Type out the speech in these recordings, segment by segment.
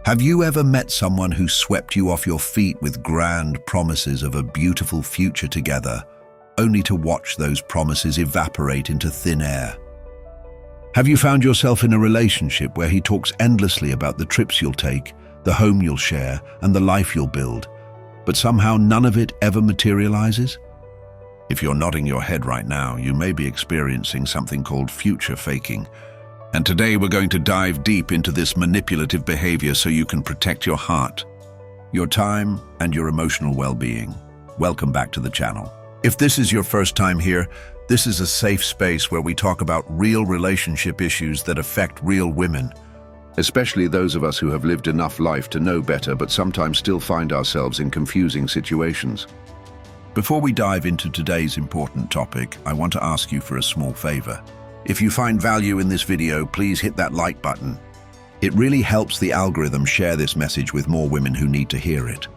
Have you ever met someone who swept you off your feet with grand promises of a beautiful future together, only to watch those promises evaporate into thin air? Have you found yourself in a relationship where he talks endlessly about the trips you'll take, the home you'll share, and the life you'll build, but somehow none of it ever materializes? If you're nodding your head right now, you may be experiencing something called future faking. And today we're going to dive deep into this manipulative behavior so you can protect your heart, your time, and your emotional well-being. Welcome back to the channel. If this is your first time here, this is a safe space where we talk about real relationship issues that affect real women, especially those of us who have lived enough life to know better but sometimes still find ourselves in confusing situations. Before we dive into today's important topic, I want to ask you for a small favor. If you find value in this video, please hit that like button. It really helps the algorithm share this message with more women who need to hear it.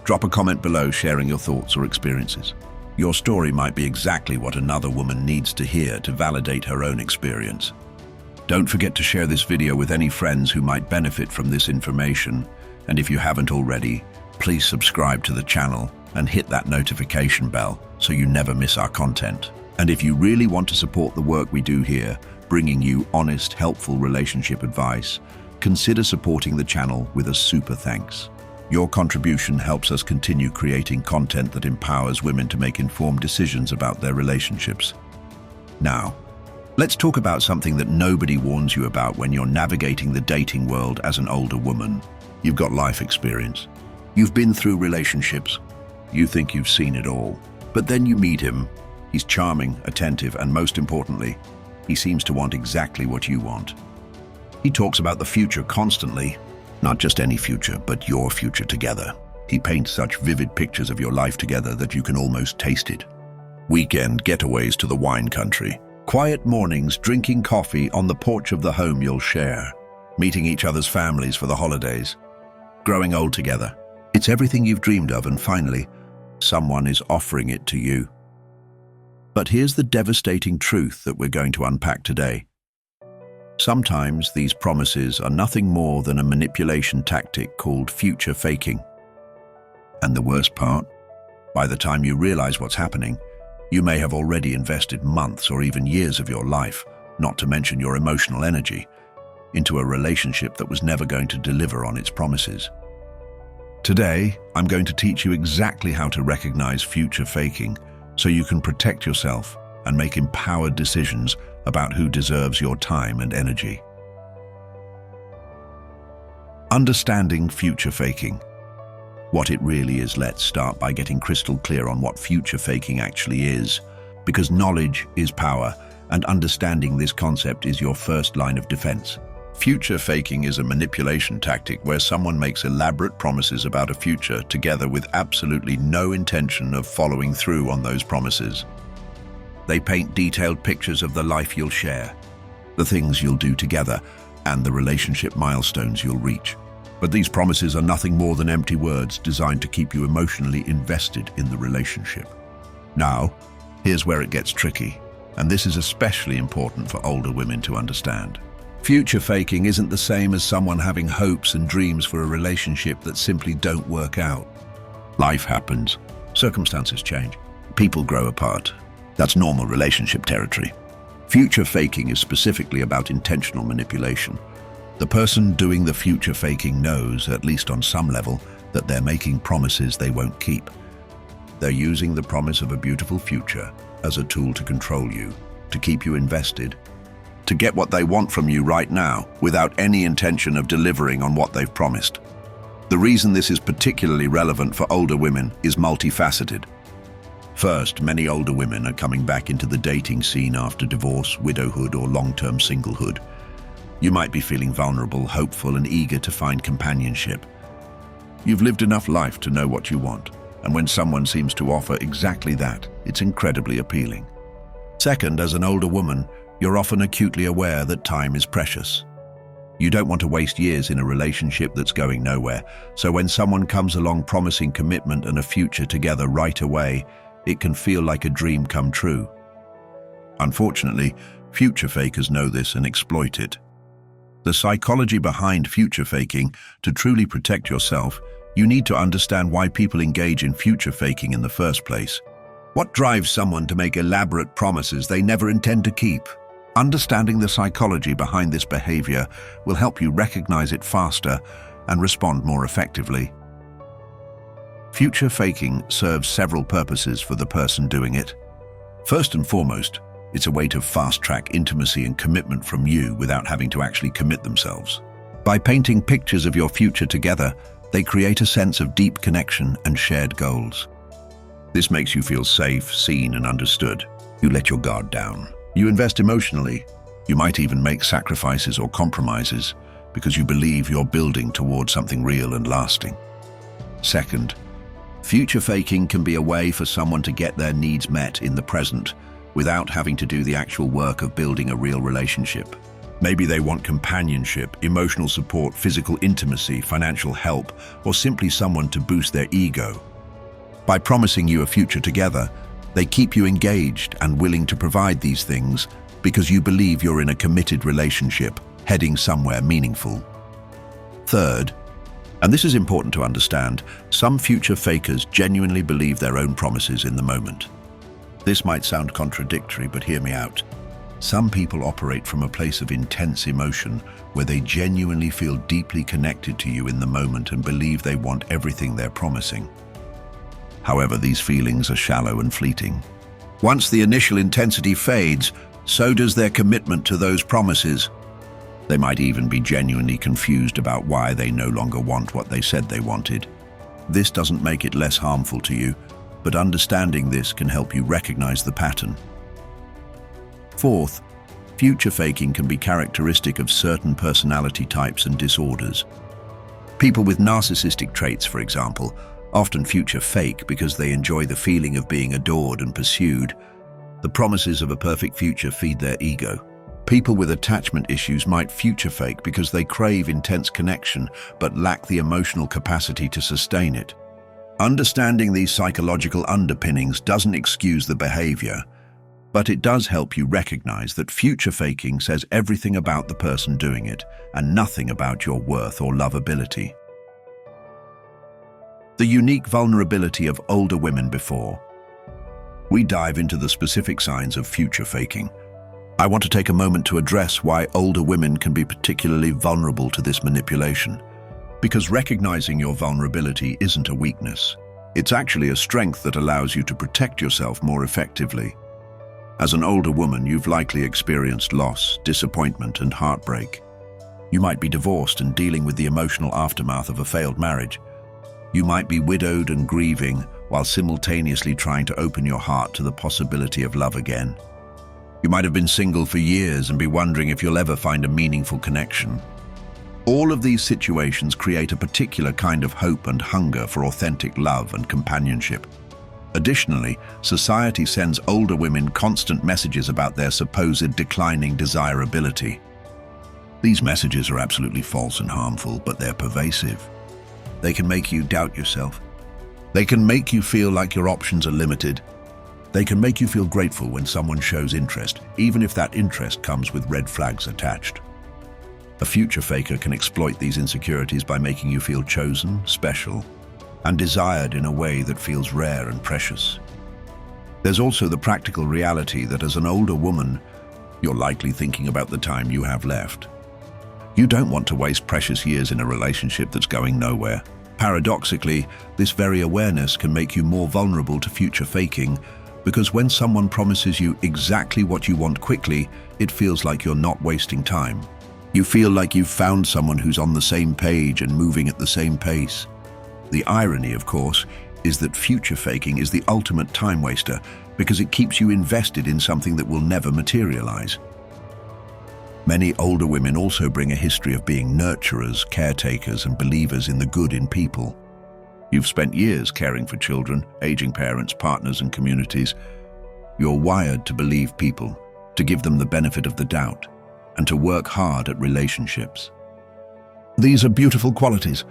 Drop a comment below sharing your thoughts or experiences. Your story might be exactly what another woman needs to hear to validate her own experience. Don't forget to share this video with any friends who might benefit from this information. And if you haven't already, please subscribe to the channel and hit that notification bell so you never miss our content. And if you really want to support the work we do here, bringing you honest, helpful relationship advice, consider supporting the channel with a super thanks. Your contribution helps us continue creating content that empowers women to make informed decisions about their relationships. Now, let's talk about something that nobody warns you about when you're navigating the dating world as an older woman. You've got life experience. You've been through relationships. You think you've seen it all. But then you meet him. He's charming, attentive, and most importantly, he seems to want exactly what you want. He talks about the future constantly, not just any future, but your future together. He paints such vivid pictures of your life together that you can almost taste it. Weekend getaways to the wine country. Quiet mornings drinking coffee on the porch of the home you'll share. Meeting each other's families for the holidays. Growing old together. It's everything you've dreamed of, and finally, someone is offering it to you. But here's the devastating truth that we're going to unpack today. Sometimes these promises are nothing more than a manipulation tactic called future faking. And the worst part, by the time you realize what's happening, you may have already invested months or even years of your life, not to mention your emotional energy, into a relationship that was never going to deliver on its promises. Today, I'm going to teach you exactly how to recognize future faking so you can protect yourself and make empowered decisions about who deserves your time and energy. Understanding future faking. What it really is, let's start by getting crystal clear on what future faking actually is, because knowledge is power, and understanding this concept is your first line of defense. Future faking is a manipulation tactic where someone makes elaborate promises about a future together with absolutely no intention of following through on those promises. They paint detailed pictures of the life you'll share, the things you'll do together, and the relationship milestones you'll reach. But these promises are nothing more than empty words designed to keep you emotionally invested in the relationship. Now, here's where it gets tricky, and this is especially important for older women to understand. Future faking isn't the same as someone having hopes and dreams for a relationship that simply don't work out. Life happens, circumstances change, people grow apart. That's normal relationship territory. Future faking is specifically about intentional manipulation. The person doing the future faking knows, at least on some level, that they're making promises they won't keep. They're using the promise of a beautiful future as a tool to control you, to keep you invested, to get what they want from you right now without any intention of delivering on what they've promised. The reason this is particularly relevant for older women is multifaceted. First, many older women are coming back into the dating scene after divorce, widowhood, or long-term singlehood. You might be feeling vulnerable, hopeful, and eager to find companionship. You've lived enough life to know what you want, and when someone seems to offer exactly that, it's incredibly appealing. Second, as an older woman, you're often acutely aware that time is precious. You don't want to waste years in a relationship that's going nowhere, so when someone comes along promising commitment and a future together right away, it can feel like a dream come true. Unfortunately, future fakers know this and exploit it. The psychology behind future faking. To truly protect yourself, you need to understand why people engage in future faking in the first place. What drives someone to make elaborate promises they never intend to keep? Understanding the psychology behind this behavior will help you recognize it faster and respond more effectively. Future faking serves several purposes for the person doing it. First and foremost, it's a way to fast-track intimacy and commitment from you without having to actually commit themselves. By painting pictures of your future together, they create a sense of deep connection and shared goals. This makes you feel safe, seen, and understood. You let your guard down. You invest emotionally. You might even make sacrifices or compromises because you believe you're building towards something real and lasting. Second, future faking can be a way for someone to get their needs met in the present without having to do the actual work of building a real relationship. Maybe they want companionship, emotional support, physical intimacy, financial help, or simply someone to boost their ego. By promising you a future together, they keep you engaged and willing to provide these things because you believe you're in a committed relationship, heading somewhere meaningful. Third, and this is important to understand, some future fakers genuinely believe their own promises in the moment. This might sound contradictory, but hear me out. Some people operate from a place of intense emotion where they genuinely feel deeply connected to you in the moment and believe they want everything they're promising. However, these feelings are shallow and fleeting. Once the initial intensity fades, so does their commitment to those promises. They might even be genuinely confused about why they no longer want what they said they wanted. This doesn't make it less harmful to you, but understanding this can help you recognize the pattern. Fourth, future faking can be characteristic of certain personality types and disorders. People with narcissistic traits, for example, often future fake because they enjoy the feeling of being adored and pursued. The promises of a perfect future feed their ego. People with attachment issues might future fake because they crave intense connection but lack the emotional capacity to sustain it. Understanding these psychological underpinnings doesn't excuse the behavior, but it does help you recognize that future faking says everything about the person doing it and nothing about your worth or lovability. The unique vulnerability of older women before we dive into the specific signs of future faking. I want to take a moment to address why older women can be particularly vulnerable to this manipulation. Because recognizing your vulnerability isn't a weakness. It's actually a strength that allows you to protect yourself more effectively. As an older woman, you've likely experienced loss, disappointment, and heartbreak. You might be divorced and dealing with the emotional aftermath of a failed marriage. You might be widowed and grieving while simultaneously trying to open your heart to the possibility of love again. You might have been single for years and be wondering if you'll ever find a meaningful connection. All of these situations create a particular kind of hope and hunger for authentic love and companionship. Additionally, society sends older women constant messages about their supposed declining desirability. These messages are absolutely false and harmful, but they're pervasive. They can make you doubt yourself. They can make you feel like your options are limited. They can make you feel grateful when someone shows interest, even if that interest comes with red flags attached. A future faker can exploit these insecurities by making you feel chosen, special, and desired in a way that feels rare and precious. There's also the practical reality that as an older woman, you're likely thinking about the time you have left. You don't want to waste precious years in a relationship that's going nowhere. Paradoxically, this very awareness can make you more vulnerable to future faking because when someone promises you exactly what you want quickly, it feels like you're not wasting time. You feel like you've found someone who's on the same page and moving at the same pace. The irony, of course, is that future faking is the ultimate time waster because it keeps you invested in something that will never materialize. Many older women also bring a history of being nurturers, caretakers, and believers in the good in people. You've spent years caring for children, aging parents, partners, and communities. You're wired to believe people, to give them the benefit of the doubt, and to work hard at relationships. These are beautiful qualities,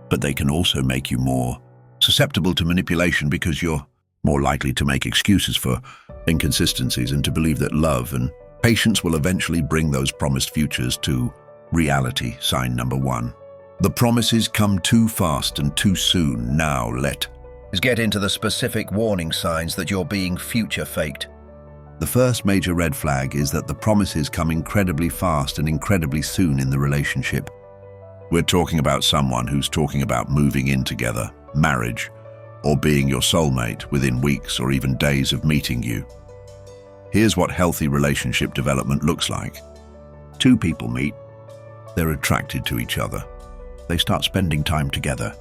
but they can also make you more susceptible to manipulation because you're more likely to make excuses for inconsistencies and to believe that love and patience will eventually bring those promised futures to Reality, sign number 1. The promises come too fast and too soon. Now let's get into the specific warning signs that you're being future faked. The first major red flag is that the promises come incredibly fast and incredibly soon in the relationship. We're talking about someone who's talking about moving in together, marriage, or being your soulmate within weeks or even days of meeting you. Here's what healthy relationship development looks like. Two people meet. They're attracted to each other. They start spending time together.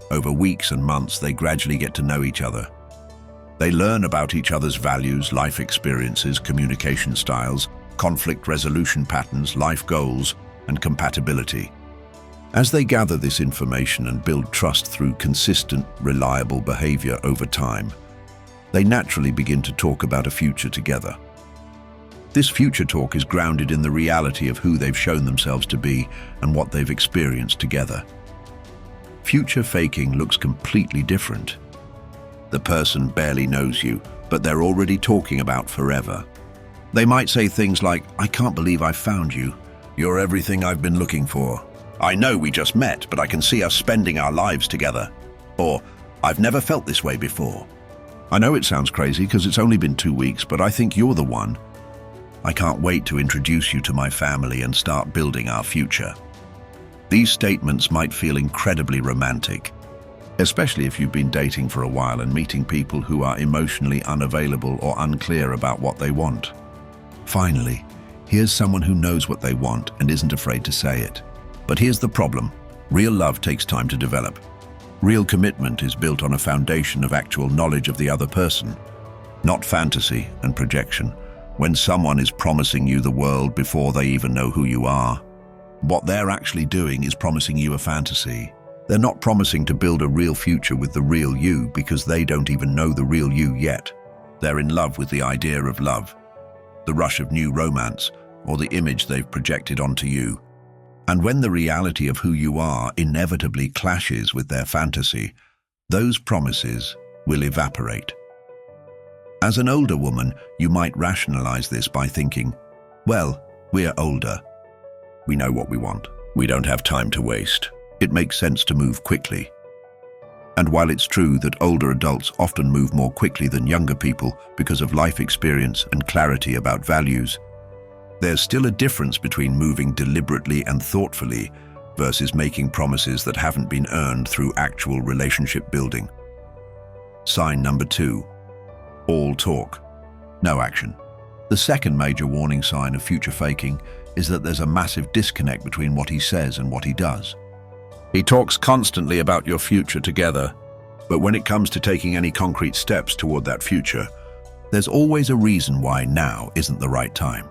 Over weeks and months, they gradually get to know each other. They learn about each other's values, life experiences, communication styles, conflict resolution patterns, life goals, and compatibility. As they gather this information and build trust through consistent, reliable behavior over time, they naturally begin to talk about a future together. This future talk is grounded in the reality of who they've shown themselves to be and what they've experienced together. Future faking looks completely different. The person barely knows you, but they're already talking about forever. They might say things like, "I can't believe I found you. You're everything I've been looking for. I know we just met, but I can see us spending our lives together." Or, "I've never felt this way before. I know it sounds crazy because it's only been 2 weeks, but I think you're the one. I can't wait to introduce you to my family and start building our future." These statements might feel incredibly romantic, especially if you've been dating for a while and meeting people who are emotionally unavailable or unclear about what they want. Finally, here's someone who knows what they want and isn't afraid to say it. But here's the problem. Real love takes time to develop. Real commitment is built on a foundation of actual knowledge of the other person, not fantasy and projection. When someone is promising you the world before they even know who you are, what they're actually doing is promising you a fantasy. They're not promising to build a real future with the real you because they don't even know the real you yet. They're in love with the idea of love, the rush of new romance, or the image they've projected onto you. And when the reality of who you are inevitably clashes with their fantasy, those promises will evaporate. As an older woman, you might rationalize this by thinking, "Well, we're older. We know what we want. We don't have time to waste. It makes sense to move quickly." And while it's true that older adults often move more quickly than younger people because of life experience and clarity about values, there's still a difference between moving deliberately and thoughtfully versus making promises that haven't been earned through actual relationship building. Sign number 2. All talk, no action. The second major warning sign of future faking is that there's a massive disconnect between what he says and what he does. He talks constantly about your future together, but when it comes to taking any concrete steps toward that future, there's always a reason why now isn't the right time.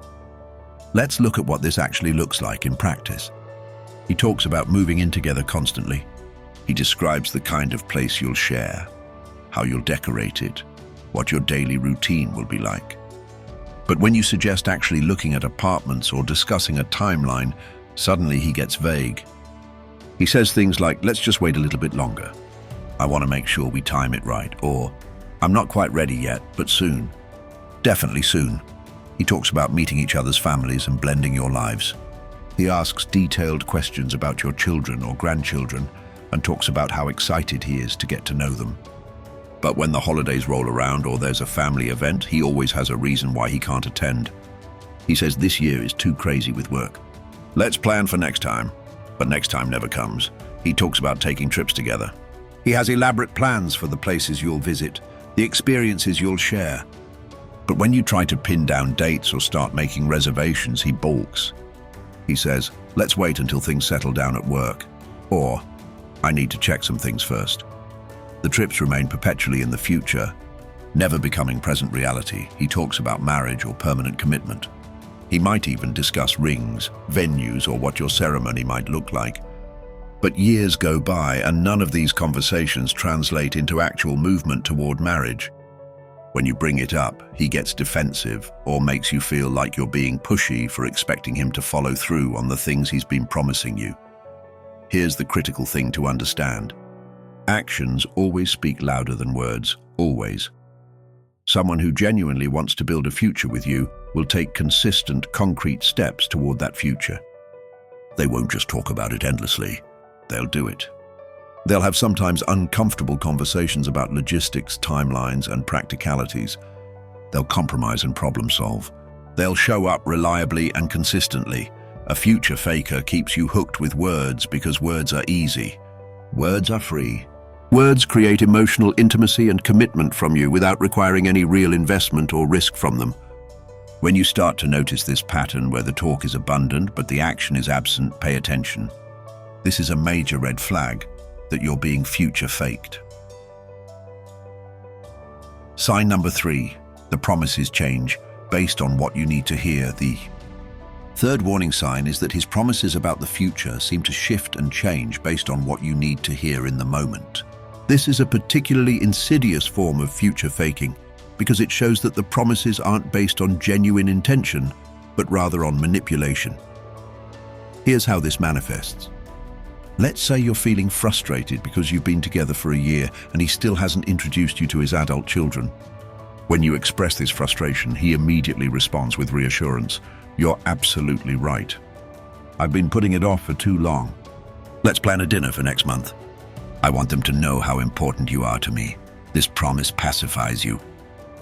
Let's look at what this actually looks like in practice. He talks about moving in together constantly. He describes the kind of place you'll share, how you'll decorate it, what your daily routine will be like. But when you suggest actually looking at apartments or discussing a timeline, suddenly he gets vague. He says things like, "Let's just wait a little bit longer. I want to make sure we time it right," or "I'm not quite ready yet, but soon. Definitely soon." He talks about meeting each other's families and blending your lives. He asks detailed questions about your children or grandchildren and talks about how excited he is to get to know them. But when the holidays roll around or there's a family event, he always has a reason why he can't attend. He says this year is too crazy with work. Let's plan for next time. But next time never comes. He talks about taking trips together. He has elaborate plans for the places you'll visit, the experiences you'll share. But when you try to pin down dates or start making reservations, he balks. He says, "Let's wait until things settle down at work," or "I need to check some things first." The trips remain perpetually in the future, never becoming present reality. He talks about marriage or permanent commitment. He might even discuss rings, venues, or what your ceremony might look like. But years go by and none of these conversations translate into actual movement toward marriage. When you bring it up, he gets defensive or makes you feel like you're being pushy for expecting him to follow through on the things he's been promising you. Here's the critical thing to understand. Actions always speak louder than words, always. Someone who genuinely wants to build a future with you will take consistent, concrete steps toward that future. They won't just talk about it endlessly. They'll do it. They'll have sometimes uncomfortable conversations about logistics, timelines, and practicalities. They'll compromise and problem solve. They'll show up reliably and consistently. A future faker keeps you hooked with words because words are easy. Words are free. Words create emotional intimacy and commitment from you without requiring any real investment or risk from them. When you start to notice this pattern where the talk is abundant but the action is absent, pay attention. This is a major red flag that you're being future faked. Sign number 3, the promises change based on what you need to hear. The third warning sign is that his promises about the future seem to shift and change based on what you need to hear in the moment. This is a particularly insidious form of future faking because it shows that the promises aren't based on genuine intention, but rather on manipulation. Here's how this manifests. Let's say you're feeling frustrated because you've been together for a year and he still hasn't introduced you to his adult children. When you express this frustration, he immediately responds with reassurance. You're absolutely right. I've been putting it off for too long. Let's plan a dinner for next month. I want them to know how important you are to me. This promise pacifies you.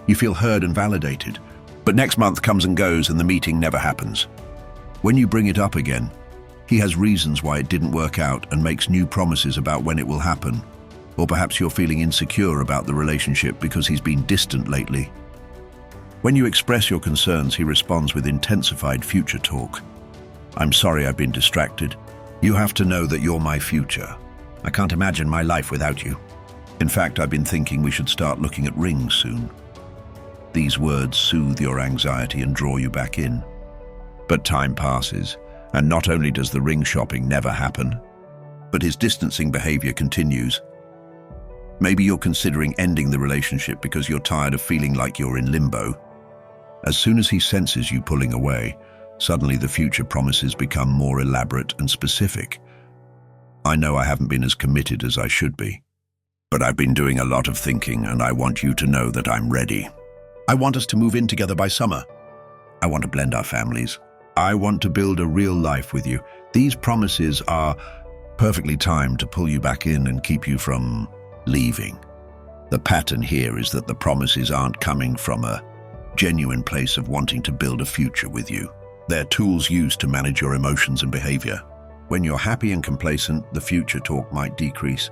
You feel heard and validated, but next month comes and goes and the meeting never happens. When you bring it up again, he has reasons why it didn't work out and makes new promises about when it will happen. Or perhaps you're feeling insecure about the relationship because he's been distant lately. When you express your concerns, he responds with intensified future talk. I'm sorry I've been distracted. You have to know that you're my future. I can't imagine my life without you. In fact, I've been thinking we should start looking at rings soon. These words soothe your anxiety and draw you back in. But time passes. And not only does the ring shopping never happen, but his distancing behavior continues. Maybe you're considering ending the relationship because you're tired of feeling like you're in limbo. As soon as he senses you pulling away, suddenly the future promises become more elaborate and specific. I know I haven't been as committed as I should be, but I've been doing a lot of thinking and I want you to know that I'm ready. I want us to move in together by summer. I want to blend our families. I want to build a real life with you. These promises are perfectly timed to pull you back in and keep you from leaving. The pattern here is that the promises aren't coming from a genuine place of wanting to build a future with you. They're tools used to manage your emotions and behavior. When you're happy and complacent, the future talk might decrease.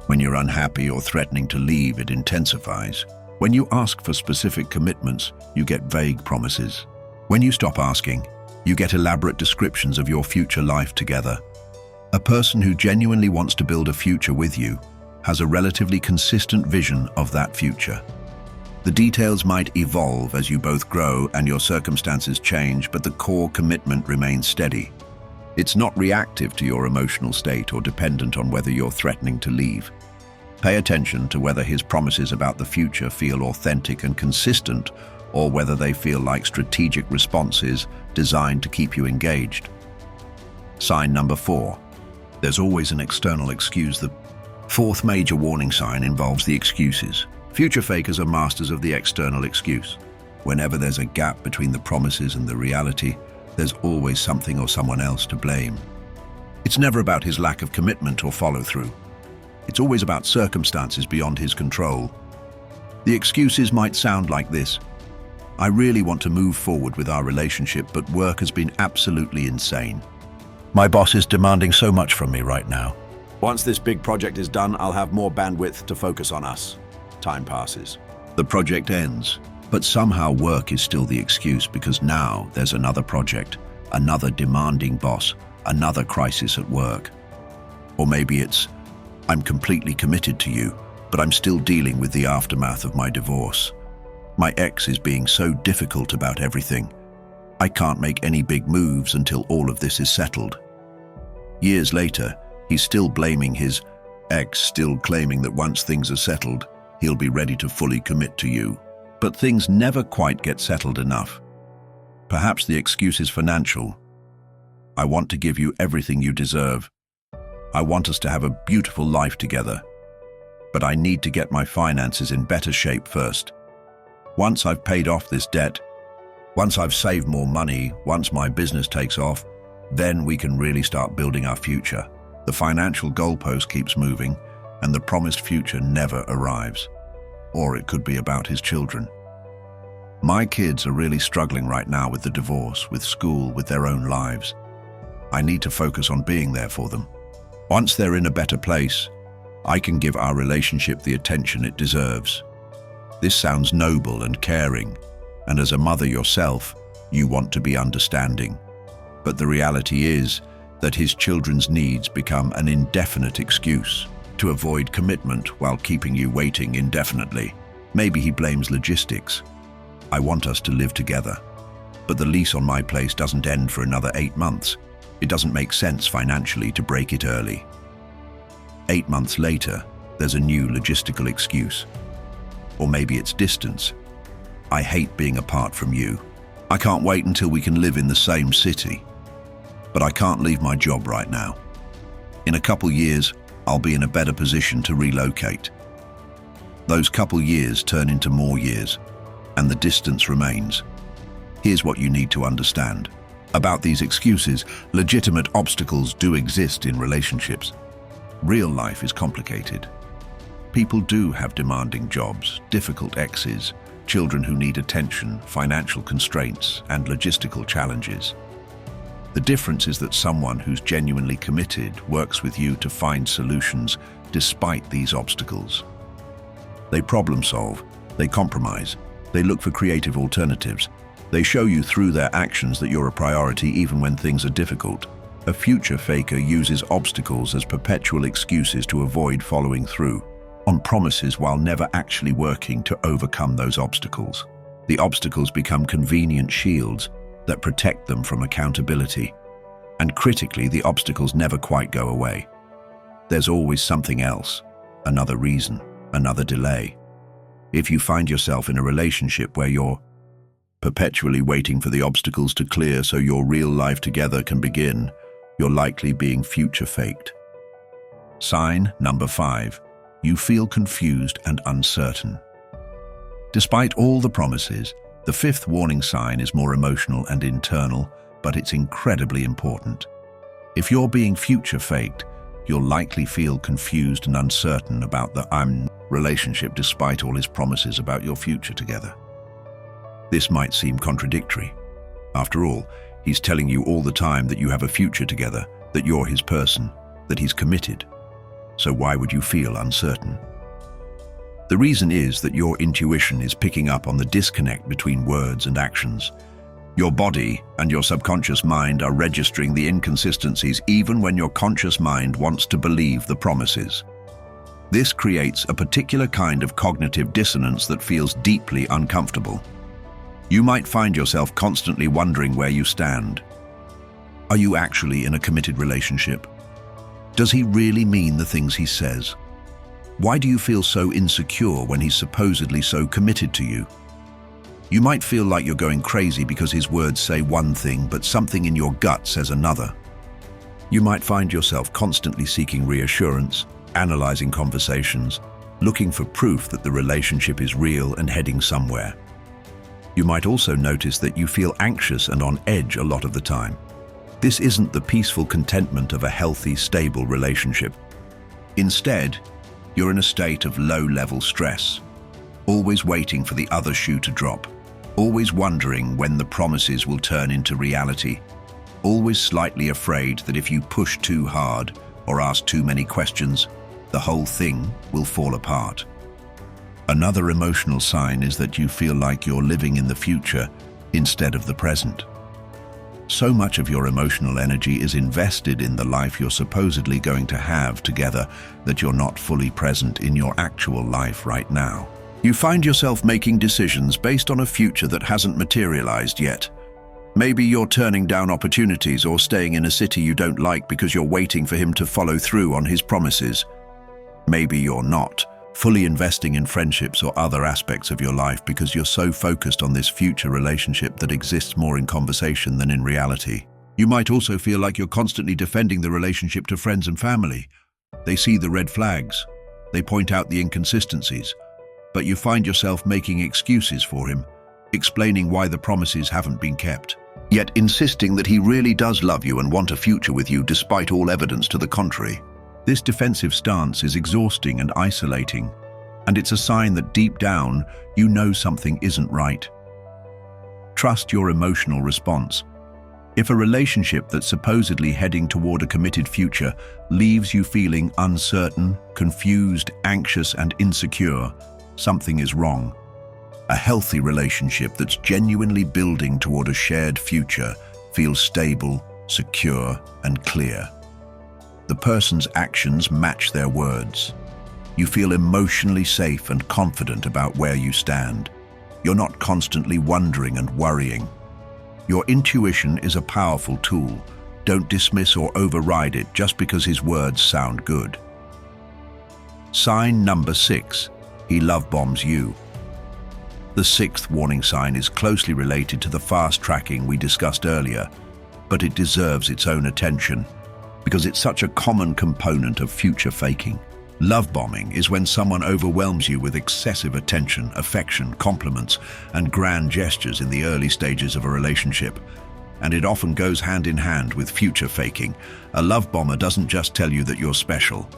When you're unhappy or threatening to leave, it intensifies. When you ask for specific commitments, you get vague promises. When you stop asking, you get elaborate descriptions of your future life together. A person who genuinely wants to build a future with you has a relatively consistent vision of that future. The details might evolve as you both grow and your circumstances change, but the core commitment remains steady. It's not reactive to your emotional state or dependent on whether you're threatening to leave. Pay attention to whether his promises about the future feel authentic and consistent, or whether they feel like strategic responses designed to keep you engaged. Sign number 4. There's always an external excuse. The fourth major warning sign involves the excuses. Future fakers are masters of the external excuse. Whenever there's a gap between the promises and the reality, there's always something or someone else to blame. It's never about his lack of commitment or follow-through. It's always about circumstances beyond his control. The excuses might sound like this. I really want to move forward with our relationship, but work has been absolutely insane. My boss is demanding so much from me right now. Once this big project is done, I'll have more bandwidth to focus on us. Time passes. The project ends, but somehow work is still the excuse because now there's another project, another demanding boss, another crisis at work. Or maybe it's, I'm completely committed to you, but I'm still dealing with the aftermath of my divorce. My ex is being so difficult about everything. I can't make any big moves until all of this is settled. Years later, he's still blaming his ex, still claiming that once things are settled, he'll be ready to fully commit to you. But things never quite get settled enough. Perhaps the excuse is financial. I want to give you everything you deserve. I want us to have a beautiful life together. But I need to get my finances in better shape first. Once I've paid off this debt, once I've saved more money, once my business takes off, Then we can really start building our future. The financial goalpost keeps moving, and the promised future never arrives. Or it could be about his children. My kids are really struggling right now with the divorce, with school, with their own lives. I need to focus on being there for them. Once they're in a better place, I can give our relationship the attention it deserves. This sounds noble and caring, and as a mother yourself, you want to be understanding. But the reality is that his children's needs become an indefinite excuse to avoid commitment while keeping you waiting indefinitely. Maybe he blames logistics. I want us to live together, but the lease on my place doesn't end for another 8 months. It doesn't make sense financially to break it early. 8 months later, there's a new logistical excuse. Or maybe it's distance. I hate being apart from you. I can't wait until we can live in the same city. But I can't leave my job right now. In a couple years, I'll be in a better position to relocate. Those couple years turn into more years, and the distance remains. Here's what you need to understand. About these excuses, legitimate obstacles do exist in relationships. Real life is complicated. People do have demanding jobs, difficult exes, children who need attention, financial constraints, and logistical challenges. The difference is that someone who's genuinely committed works with you to find solutions despite these obstacles. They problem solve, they compromise, they look for creative alternatives. They show you through their actions that you're a priority even when things are difficult. A future faker uses obstacles as perpetual excuses to avoid following through on promises while never actually working to overcome those obstacles. The obstacles become convenient shields that protect them from accountability. And critically, the obstacles never quite go away. There's always something else, another reason, another delay. If you find yourself in a relationship where you're perpetually waiting for the obstacles to clear so your real life together can begin, you're likely being future faked. Sign number 5. You feel confused and uncertain. Despite all the promises, the 5th warning sign is more emotional and internal, but it's incredibly important. If you're being future faked, you'll likely feel confused and uncertain about the relationship despite all his promises about your future together. This might seem contradictory. After all, he's telling you all the time that you have a future together, that you're his person, that he's committed. So why would you feel uncertain? The reason is that your intuition is picking up on the disconnect between words and actions. Your body and your subconscious mind are registering the inconsistencies even when your conscious mind wants to believe the promises. This creates a particular kind of cognitive dissonance that feels deeply uncomfortable. You might find yourself constantly wondering where you stand. Are you actually in a committed relationship? Does he really mean the things he says? Why do you feel so insecure when he's supposedly so committed to you? You might feel like you're going crazy because his words say one thing, but something in your gut says another. You might find yourself constantly seeking reassurance, analyzing conversations, looking for proof that the relationship is real and heading somewhere. You might also notice that you feel anxious and on edge a lot of the time. This isn't the peaceful contentment of a healthy, stable relationship. Instead, you're in a state of low-level stress, always waiting for the other shoe to drop, always wondering when the promises will turn into reality, always slightly afraid that if you push too hard or ask too many questions, the whole thing will fall apart. Another emotional sign is that you feel like you're living in the future instead of the present. So much of your emotional energy is invested in the life you're supposedly going to have together that you're not fully present in your actual life right now. You find yourself making decisions based on a future that hasn't materialized yet. Maybe you're turning down opportunities or staying in a city you don't like because you're waiting for him to follow through on his promises. Maybe you're not fully investing in friendships or other aspects of your life because you're so focused on this future relationship that exists more in conversation than in reality. You might also feel like you're constantly defending the relationship to friends and family. They see the red flags, they point out the inconsistencies, but you find yourself making excuses for him, explaining why the promises haven't been kept. yet insisting that he really does love you and want a future with you despite all evidence to the contrary. This defensive stance is exhausting and isolating, and it's a sign that deep down you know something isn't right. Trust your emotional response. If a relationship that's supposedly heading toward a committed future leaves you feeling uncertain, confused, anxious, and insecure, something is wrong. A healthy relationship that's genuinely building toward a shared future feels stable, secure, and clear. The person's actions match their words. You feel emotionally safe and confident about where you stand. You're not constantly wondering and worrying. Your intuition is a powerful tool. Don't dismiss or override it just because his words sound good. Sign number 6. He love bombs you. The 6th warning sign is closely related to the fast tracking we discussed earlier, but it deserves its own attention because it's such a common component of future faking. Love bombing is when someone overwhelms you with excessive attention, affection, compliments, and grand gestures in the early stages of a relationship. And it often goes hand in hand with future faking. A love bomber doesn't just tell you that you're special.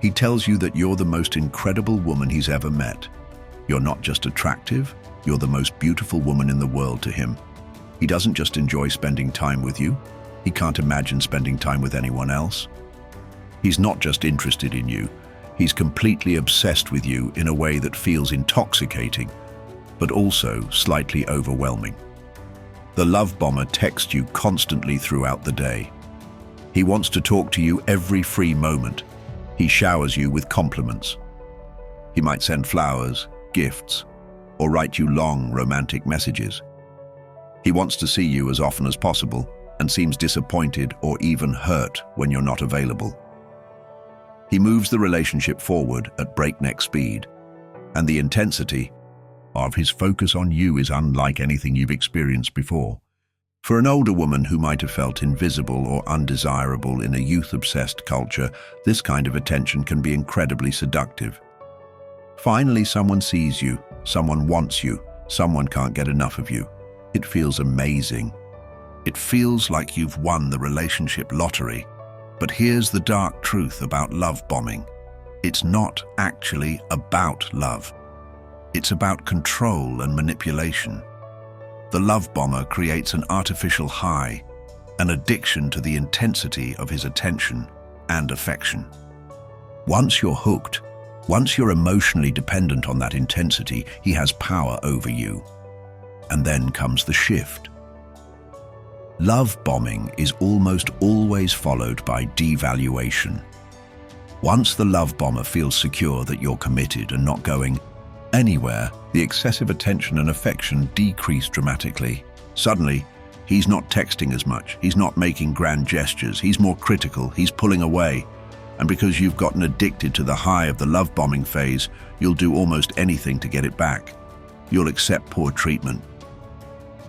He tells you that you're the most incredible woman he's ever met. You're not just attractive, you're the most beautiful woman in the world to him. He doesn't just enjoy spending time with you. He can't imagine spending time with anyone else. He's not just interested in you, he's completely obsessed with you in a way that feels intoxicating, but also slightly overwhelming. The love bomber texts you constantly throughout the day. He wants to talk to you every free moment. He showers you with compliments. He might send flowers, gifts, or write you long, romantic messages. He wants to see you as often as possible and seems disappointed or even hurt when you're not available. He moves the relationship forward at breakneck speed, and the intensity of his focus on you is unlike anything you've experienced before. For an older woman who might have felt invisible or undesirable in a youth-obsessed culture, this kind of attention can be incredibly seductive. Finally, someone sees you, someone wants you, someone can't get enough of you. It feels amazing. It feels like you've won the relationship lottery. But here's the dark truth about love bombing. It's not actually about love. It's about control and manipulation. The love bomber creates an artificial high, an addiction to the intensity of his attention and affection. Once you're hooked, once you're emotionally dependent on that intensity, he has power over you. And then comes the shift. Love bombing is almost always followed by devaluation. Once the love bomber feels secure that you're committed and not going anywhere, the excessive attention and affection decrease dramatically. Suddenly, he's not texting as much, he's not making grand gestures, he's more critical, he's pulling away. And because you've gotten addicted to the high of the love bombing phase, you'll do almost anything to get it back. You'll accept poor treatment.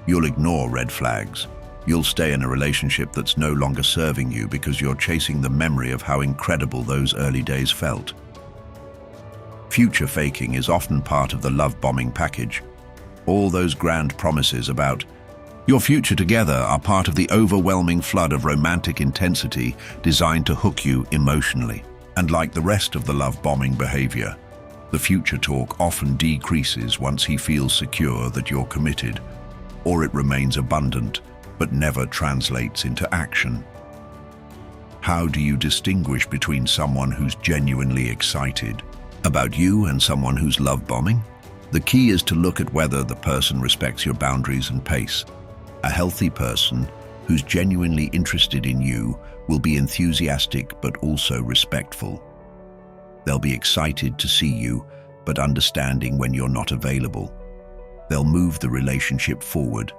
You'll ignore red flags. You'll stay in a relationship that's no longer serving you because you're chasing the memory of how incredible those early days felt. Future faking is often part of the love bombing package. All those grand promises about your future together are part of the overwhelming flood of romantic intensity designed to hook you emotionally. And like the rest of the love bombing behavior, the future talk often decreases once he feels secure that you're committed, or it remains abundant but never translates into action. How do you distinguish between someone who's genuinely excited about you and someone who's love bombing? The key is to look at whether the person respects your boundaries and pace. A healthy person who's genuinely interested in you will be enthusiastic but also respectful. They'll be excited to see you, but understanding when you're not available. They'll move the relationship forward,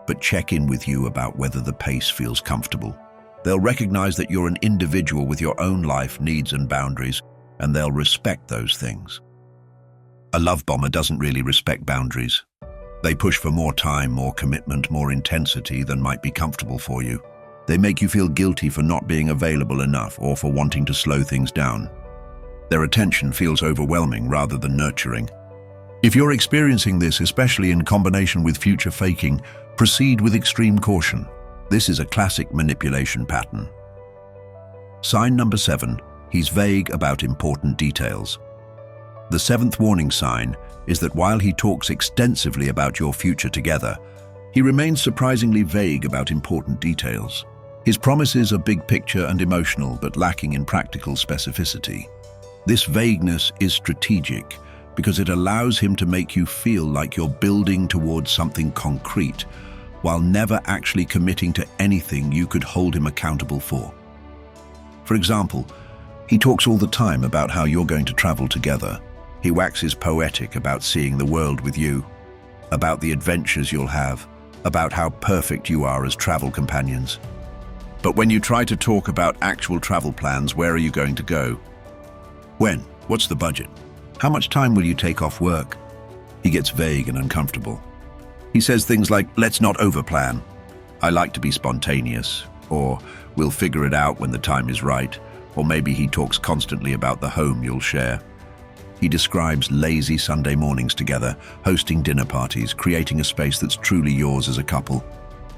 but check in with you about whether the pace feels comfortable. They'll recognize that you're an individual with your own life, needs, and boundaries, and they'll respect those things. A love bomber doesn't really respect boundaries. They push for more time, more commitment, more intensity than might be comfortable for you. They make you feel guilty for not being available enough or for wanting to slow things down. Their attention feels overwhelming rather than nurturing. If you're experiencing this, especially in combination with future faking, proceed with extreme caution. This is a classic manipulation pattern. Sign number 7, he's vague about important details. The 7th warning sign is that while he talks extensively about your future together, he remains surprisingly vague about important details. His promises are big picture and emotional, but lacking in practical specificity. This vagueness is strategic because it allows him to make you feel like you're building towards something concrete, while never actually committing to anything you could hold him accountable for. For example, he talks all the time about how you're going to travel together. He waxes poetic about seeing the world with you, about the adventures you'll have, about how perfect you are as travel companions. But when you try to talk about actual travel plans, where are you going to go? When? What's the budget? How much time will you take off work? He gets vague and uncomfortable. He says things like, let's not overplan. I like to be spontaneous. Or, we'll figure it out when the time is right. Or maybe he talks constantly about the home you'll share. He describes lazy Sunday mornings together, hosting dinner parties, creating a space that's truly yours as a couple.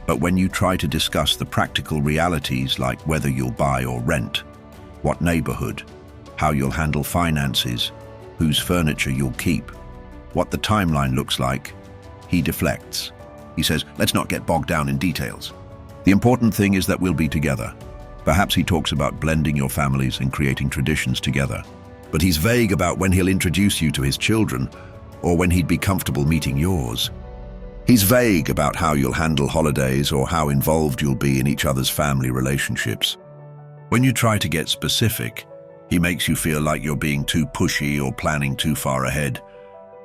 But when you try to discuss the practical realities like whether you'll buy or rent, what neighborhood, how you'll handle finances, whose furniture you'll keep, what the timeline looks like, he deflects. He says, let's not get bogged down in details. The important thing is that we'll be together. Perhaps he talks about blending your families and creating traditions together. But he's vague about when he'll introduce you to his children, or when he'd be comfortable meeting yours. He's vague about how you'll handle holidays or how involved you'll be in each other's family relationships. When you try to get specific, he makes you feel like you're being too pushy or planning too far ahead.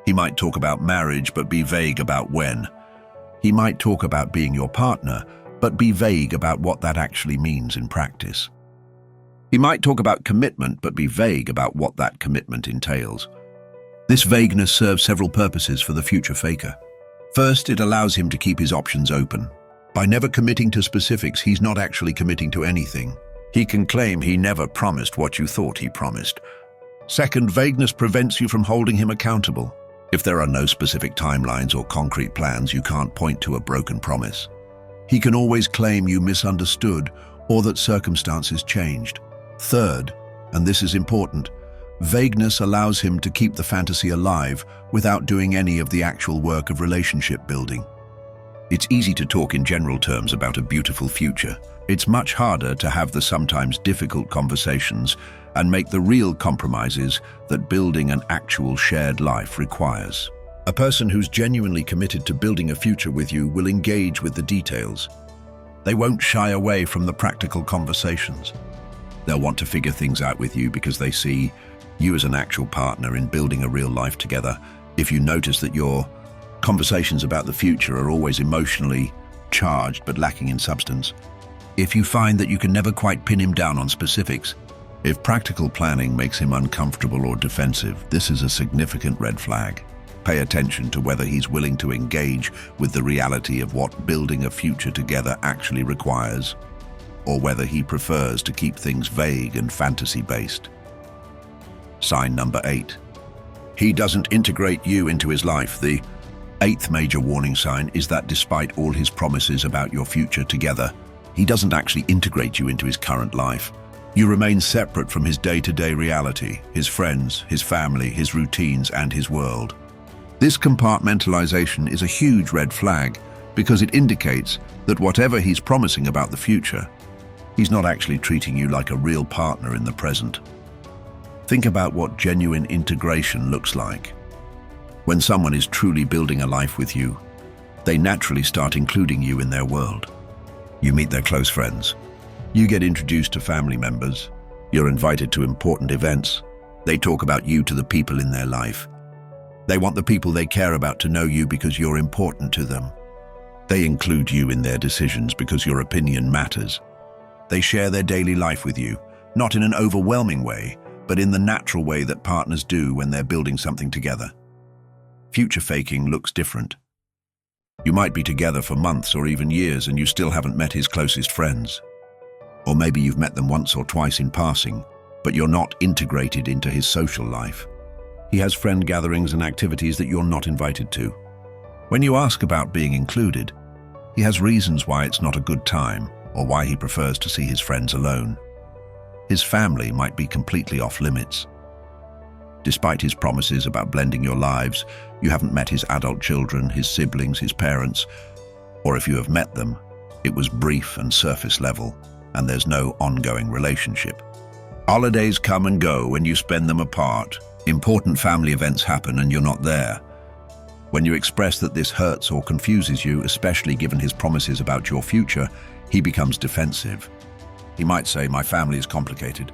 He might talk about marriage but be vague about when. He might talk about being your partner but be vague about what that actually means in practice. He might talk about commitment but be vague about what that commitment entails. This vagueness serves several purposes for the future faker. First, it allows him to keep his options open. By never committing to specifics, he's not actually committing to anything. He can claim he never promised what you thought he promised. Second, vagueness prevents you from holding him accountable. If there are no specific timelines or concrete plans, you can't point to a broken promise. He can always claim you misunderstood or that circumstances changed. Third, and this is important, vagueness allows him to keep the fantasy alive without doing any of the actual work of relationship building. It's easy to talk in general terms about a beautiful future. It's much harder to have the sometimes difficult conversations and make the real compromises that building an actual shared life requires. A person who's genuinely committed to building a future with you will engage with the details. They won't shy away from the practical conversations. They'll want to figure things out with you because they see you as an actual partner in building a real life together. If you notice that your conversations about the future are always emotionally charged but lacking in substance, if you find that you can never quite pin him down on specifics, if practical planning makes him uncomfortable or defensive, this is a significant red flag. Pay attention to whether he's willing to engage with the reality of what building a future together actually requires, or whether he prefers to keep things vague and fantasy-based. Sign number 8. He doesn't integrate you into his life. The 8th major warning sign is that despite all his promises about your future together, he doesn't actually integrate you into his current life. You remain separate from his day-to-day reality, his friends, his family, his routines, and his world. This compartmentalization is a huge red flag because it indicates that whatever he's promising about the future, he's not actually treating you like a real partner in the present. Think about what genuine integration looks like. When someone is truly building a life with you, they naturally start including you in their world. You meet their close friends. You get introduced to family members. You're invited to important events. They talk about you to the people in their life. They want the people they care about to know you because you're important to them. They include you in their decisions because your opinion matters. They share their daily life with you, not in an overwhelming way, but in the natural way that partners do when they're building something together. Future faking looks different. You might be together for months or even years and you still haven't met his closest friends. Or maybe you've met them once or twice in passing, but you're not integrated into his social life. He has friend gatherings and activities that you're not invited to. When you ask about being included, he has reasons why it's not a good time or why he prefers to see his friends alone. His family might be completely off limits. Despite his promises about blending your lives, you haven't met his adult children, his siblings, his parents, or if you have met them, it was brief and surface level, and there's no ongoing relationship. Holidays come and go when you spend them apart. Important family events happen and you're not there. When you express that this hurts or confuses you, especially given his promises about your future, he becomes defensive. He might say, "My family is complicated.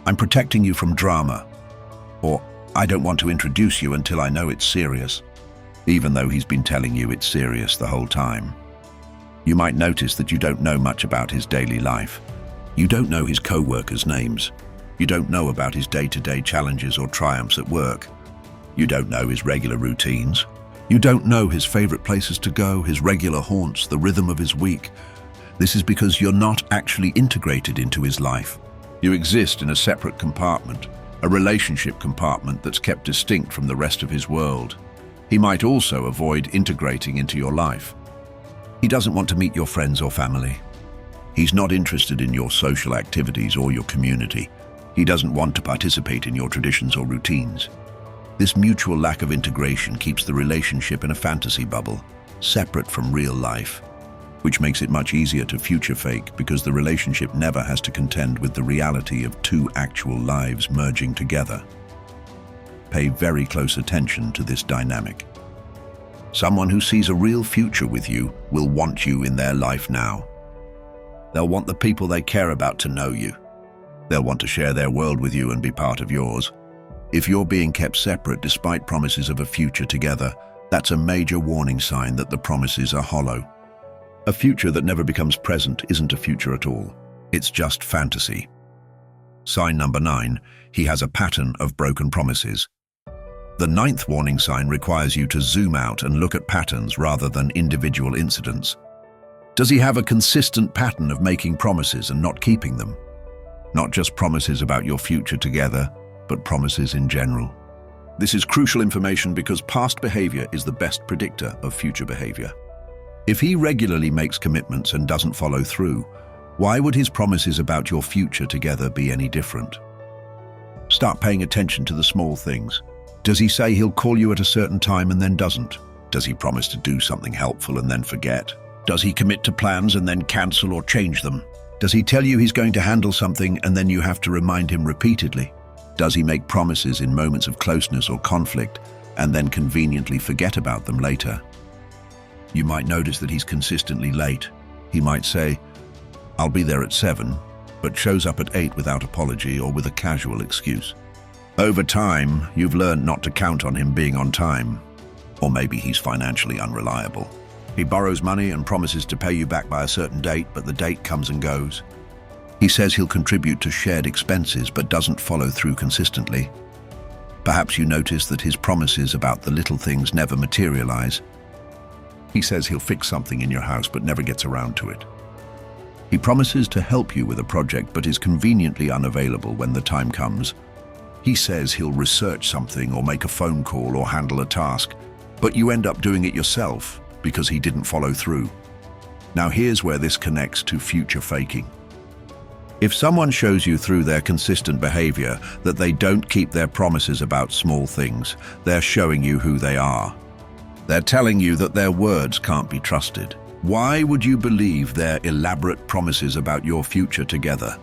I'm protecting you from drama." Or, "I don't want to introduce you until I know it's serious," even though he's been telling you it's serious the whole time. You might notice that you don't know much about his daily life. You don't know his co-workers' names. You don't know about his day-to-day challenges or triumphs at work. You don't know his regular routines. You don't know his favorite places to go, his regular haunts, the rhythm of his week. This is because you're not actually integrated into his life. You exist in a separate compartment, a relationship compartment that's kept distinct from the rest of his world. He might also avoid integrating into your life. He doesn't want to meet your friends or family. He's not interested in your social activities or your community. He doesn't want to participate in your traditions or routines. This mutual lack of integration keeps the relationship in a fantasy bubble, separate from real life, which makes it much easier to future fake because the relationship never has to contend with the reality of two actual lives merging together. Pay very close attention to this dynamic. Someone who sees a real future with you will want you in their life now. They'll want the people they care about to know you. They'll want to share their world with you and be part of yours. If you're being kept separate despite promises of a future together, that's a major warning sign that the promises are hollow. A future that never becomes present isn't a future at all. It's just fantasy. Sign number 9, he has a pattern of broken promises. The 9th warning sign requires you to zoom out and look at patterns rather than individual incidents. Does he have a consistent pattern of making promises and not keeping them? Not just promises about your future together, but promises in general. This is crucial information because past behavior is the best predictor of future behavior. If he regularly makes commitments and doesn't follow through, why would his promises about your future together be any different? Start paying attention to the small things. Does he say he'll call you at a certain time and then doesn't? Does he promise to do something helpful and then forget? Does he commit to plans and then cancel or change them? Does he tell you he's going to handle something and then you have to remind him repeatedly? Does he make promises in moments of closeness or conflict and then conveniently forget about them later? You might notice that he's consistently late. He might say, "I'll be there at 7, but shows up at 8 without apology or with a casual excuse. Over time, you've learned not to count on him being on time. Or maybe he's financially unreliable. He borrows money and promises to pay you back by a certain date, but the date comes and goes. He says he'll contribute to shared expenses but doesn't follow through consistently. Perhaps you notice that his promises about the little things never materialize. He says he'll fix something in your house but never gets around to it. He promises to help you with a project but is conveniently unavailable when the time comes. He says he'll research something or make a phone call or handle a task, but you end up doing it yourself because he didn't follow through. Now here's where this connects to future faking. If someone shows you through their consistent behavior that they don't keep their promises about small things, they're showing you who they are. They're telling you that their words can't be trusted. Why would you believe their elaborate promises about your future together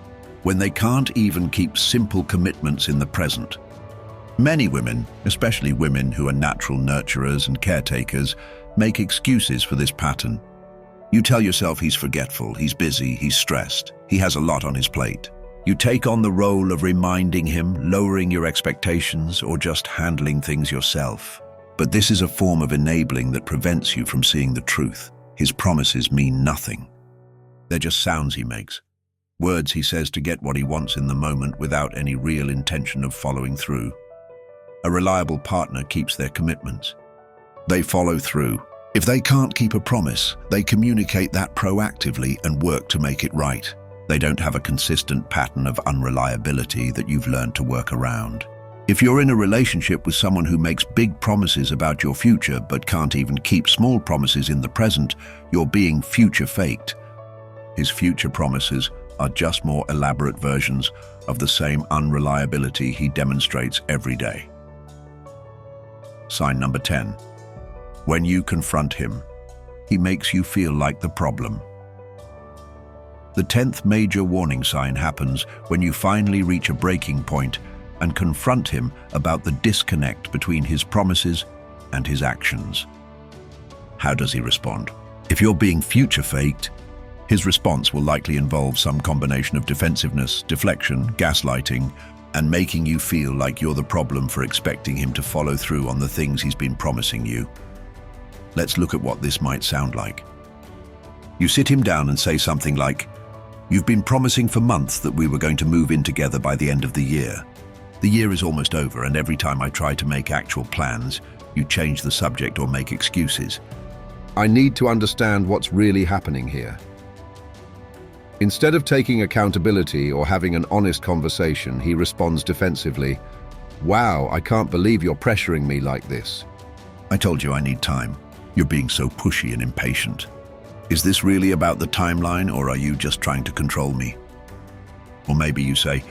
when they can't even keep simple commitments in the present? Many women, especially women who are natural nurturers and caretakers, make excuses for this pattern. You tell yourself he's forgetful, he's busy, he's stressed, he has a lot on his plate. You take on the role of reminding him, lowering your expectations, or just handling things yourself. But this is a form of enabling that prevents you from seeing the truth. His promises mean nothing. They're just sounds he makes. Words he says to get what he wants in the moment without any real intention of following through. A reliable partner keeps their commitments. They follow through. If they can't keep a promise, they communicate that proactively and work to make it right. They don't have a consistent pattern of unreliability that you've learned to work around. If you're in a relationship with someone who makes big promises about your future but can't even keep small promises in the present, you're being future faked. His future promises are just more elaborate versions of the same unreliability he demonstrates every day. Sign number 10. When you confront him, he makes you feel like the problem. The 10th major warning sign happens when you finally reach a breaking point and confront him about the disconnect between his promises and his actions. How does he respond? If you're being future faked, his response will likely involve some combination of defensiveness, deflection, gaslighting, and making you feel like you're the problem for expecting him to follow through on the things he's been promising you. Let's look at what this might sound like. You sit him down and say something like, "You've been promising for months that we were going to move in together by the end of the year. The year is almost over, and every time I try to make actual plans, you change the subject or make excuses. I need to understand what's really happening here." Instead of taking accountability or having an honest conversation, he responds defensively, "Wow, I can't believe you're pressuring me like this." "I told you I need time. You're being so pushy and impatient. Is this really about the timeline, or are you just trying to control me?" Or maybe you say,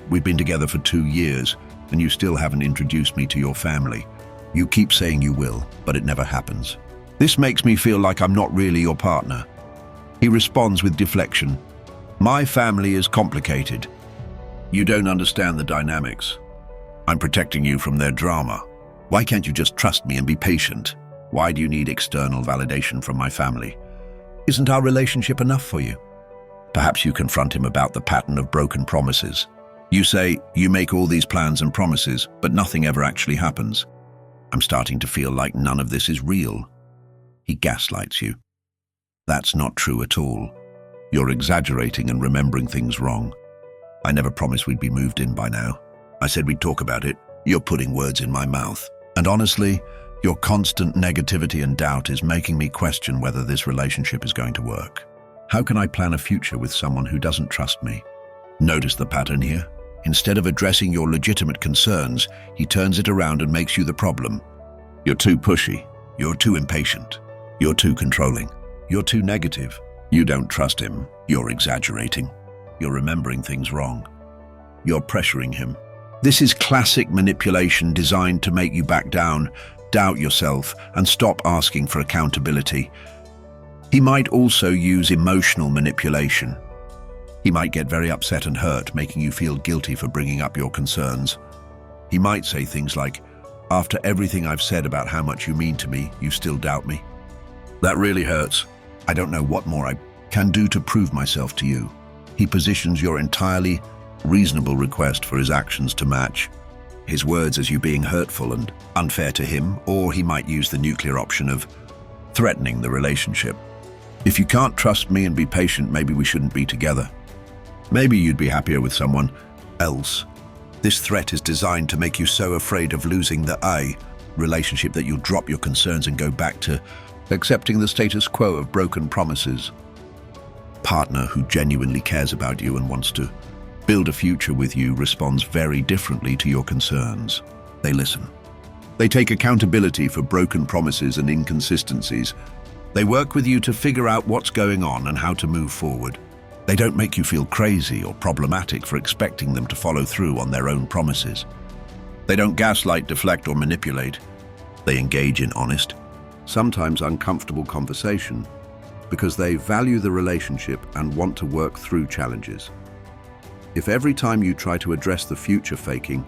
"We've been together for 2 years, and you still haven't introduced me to your family. You keep saying you will, but it never happens. This makes me feel like I'm not really your partner." He responds with deflection, "My family is complicated. You don't understand the dynamics. I'm protecting you from their drama. Why can't you just trust me and be patient? Why do you need external validation from my family? Isn't our relationship enough for you?" Perhaps you confront him about the pattern of broken promises. You say, "You make all these plans and promises, but nothing ever actually happens. I'm starting to feel like none of this is real." He gaslights you. That's not true at all. You're exaggerating and remembering things wrong. "I never promised we'd be moved in by now. I said we'd talk about it. You're putting words in my mouth. And honestly, your constant negativity and doubt is making me question whether this relationship is going to work. How can I plan a future with someone who doesn't trust me?" Notice the pattern here? Instead of addressing your legitimate concerns, he turns it around and makes you the problem. You're too pushy. You're too impatient. You're too controlling. You're too negative. You don't trust him. You're exaggerating. You're remembering things wrong. You're pressuring him. This is classic manipulation designed to make you back down, doubt yourself, and stop asking for accountability. He might also use emotional manipulation. He might get very upset and hurt, making you feel guilty for bringing up your concerns. He might say things like, "After everything I've said about how much you mean to me, you still doubt me? That really hurts. I don't know what more I can do to prove myself to you." He positions your entirely reasonable request for his actions to match his words as you being hurtful and unfair to him, or he might use the nuclear option of threatening the relationship. "If you can't trust me and be patient, maybe we shouldn't be together. Maybe you'd be happier with someone else." This threat is designed to make you so afraid of losing the relationship that you'll drop your concerns and go back to accepting the status quo of broken promises. Partner who genuinely cares about you and wants to build a future with you responds very differently to your concerns. They listen. They take accountability for broken promises and inconsistencies. They work with you to figure out what's going on and how to move forward. They don't make you feel crazy or problematic for expecting them to follow through on their own promises. They don't gaslight, deflect, or manipulate. They engage in honest, sometimes uncomfortable conversation because they value the relationship and want to work through challenges. If every time you try to address the future faking,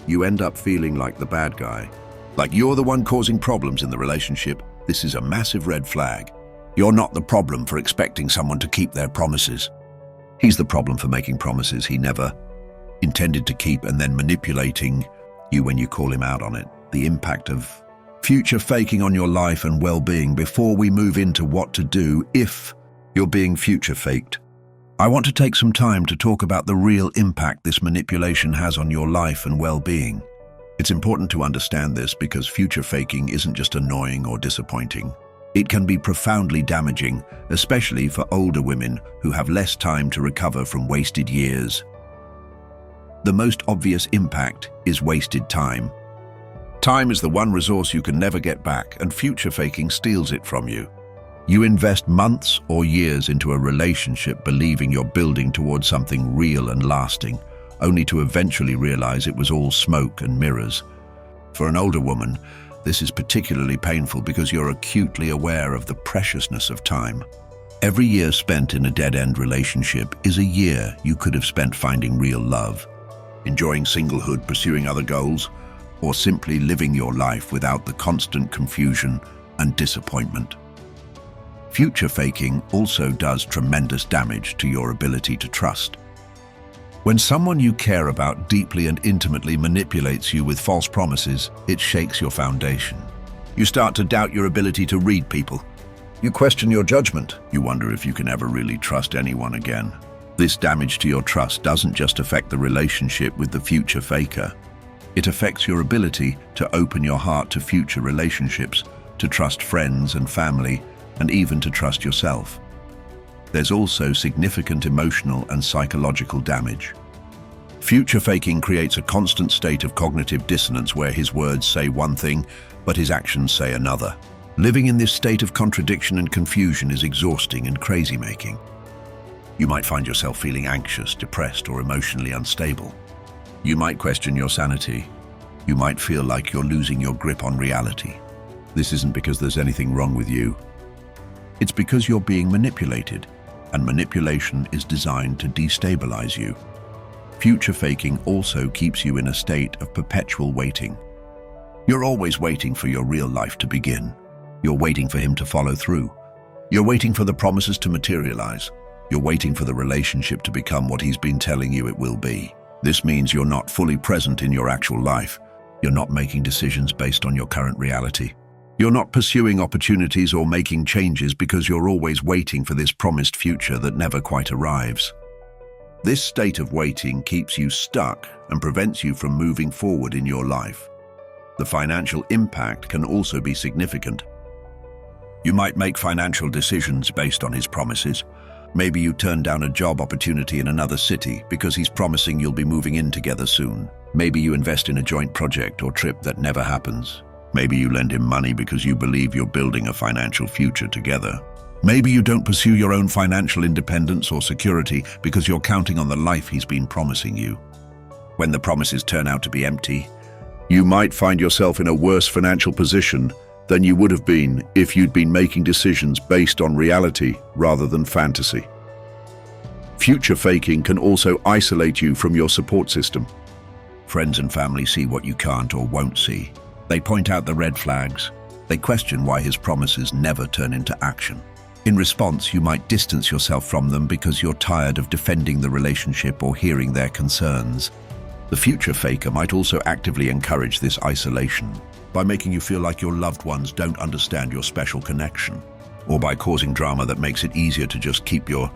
you end up feeling like the bad guy, like you're the one causing problems in the relationship, this is a massive red flag. You're not the problem for expecting someone to keep their promises. He's the problem for making promises he never intended to keep and then manipulating you when you call him out on it. The impact of future faking on your life and well-being. Before we move into what to do if you're being future faked, I want to take some time to talk about the real impact this manipulation has on your life and well-being. It's important to understand this because future faking isn't just annoying or disappointing. It can be profoundly damaging, especially for older women who have less time to recover from wasted years. The most obvious impact is wasted time. Time is the one resource you can never get back, and future faking steals it from you. You invest months or years into a relationship believing you're building towards something real and lasting, only to eventually realize it was all smoke and mirrors. For an older woman, this is particularly painful because you're acutely aware of the preciousness of time. Every year spent in a dead-end relationship is a year you could have spent finding real love, enjoying singlehood, pursuing other goals, or simply living your life without the constant confusion and disappointment. Future faking also does tremendous damage to your ability to trust. When someone you care about deeply and intimately manipulates you with false promises, it shakes your foundation. You start to doubt your ability to read people. You question your judgment. You wonder if you can ever really trust anyone again. This damage to your trust doesn't just affect the relationship with the future faker. It affects your ability to open your heart to future relationships, to trust friends and family, and even to trust yourself. There's also significant emotional and psychological damage. Future faking creates a constant state of cognitive dissonance where his words say one thing, but his actions say another. Living in this state of contradiction and confusion is exhausting and crazy-making. You might find yourself feeling anxious, depressed, or emotionally unstable. You might question your sanity. You might feel like you're losing your grip on reality. This isn't because there's anything wrong with you. It's because you're being manipulated, and manipulation is designed to destabilize you. Future faking also keeps you in a state of perpetual waiting. You're always waiting for your real life to begin. You're waiting for him to follow through. You're waiting for the promises to materialize. You're waiting for the relationship to become what he's been telling you it will be. This means you're not fully present in your actual life. You're not making decisions based on your current reality. You're not pursuing opportunities or making changes because you're always waiting for this promised future that never quite arrives. This state of waiting keeps you stuck and prevents you from moving forward in your life. The financial impact can also be significant. You might make financial decisions based on his promises. Maybe you turn down a job opportunity in another city because he's promising you'll be moving in together soon. Maybe you invest in a joint project or trip that never happens. Maybe you lend him money because you believe you're building a financial future together. Maybe you don't pursue your own financial independence or security because you're counting on the life he's been promising you. When the promises turn out to be empty, you might find yourself in a worse financial position than you would have been if you'd been making decisions based on reality rather than fantasy. Future faking can also isolate you from your support system. Friends and family see what you can't or won't see. They point out the red flags. They question why his promises never turn into action. In response, you might distance yourself from them because you're tired of defending the relationship or hearing their concerns. The future faker might also actively encourage this isolation by making you feel like your loved ones don't understand your special connection, or by causing drama that makes it easier to just keep your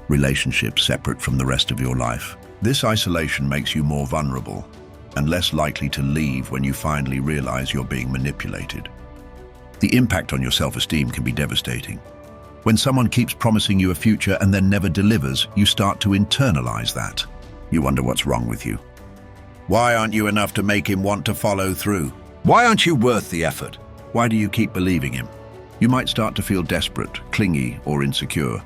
relationship separate from the rest of your life. This isolation makes you more vulnerable and less likely to leave when you finally realize you're being manipulated. The impact on your self-esteem can be devastating. When someone keeps promising you a future and then never delivers, you start to internalize that. You wonder what's wrong with you. Why aren't you enough to make him want to follow through? Why aren't you worth the effort? Why do you keep believing him? You might start to feel desperate, clingy, or insecure,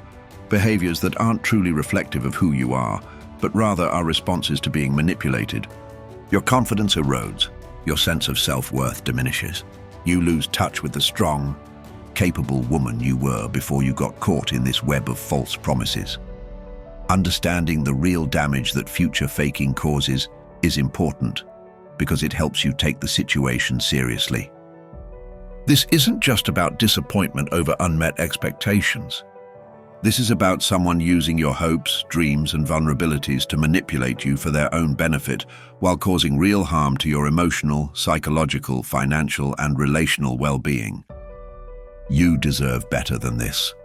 behaviors that aren't truly reflective of who you are, but rather are responses to being manipulated. Your confidence erodes. Your sense of self-worth diminishes. You lose touch with the strong, capable woman you were before you got caught in this web of false promises. Understanding the real damage that future faking causes is important because it helps you take the situation seriously. This isn't just about disappointment over unmet expectations. This is about someone using your hopes, dreams, and vulnerabilities to manipulate you for their own benefit while causing real harm to your emotional, psychological, financial, and relational well-being. You deserve better than this.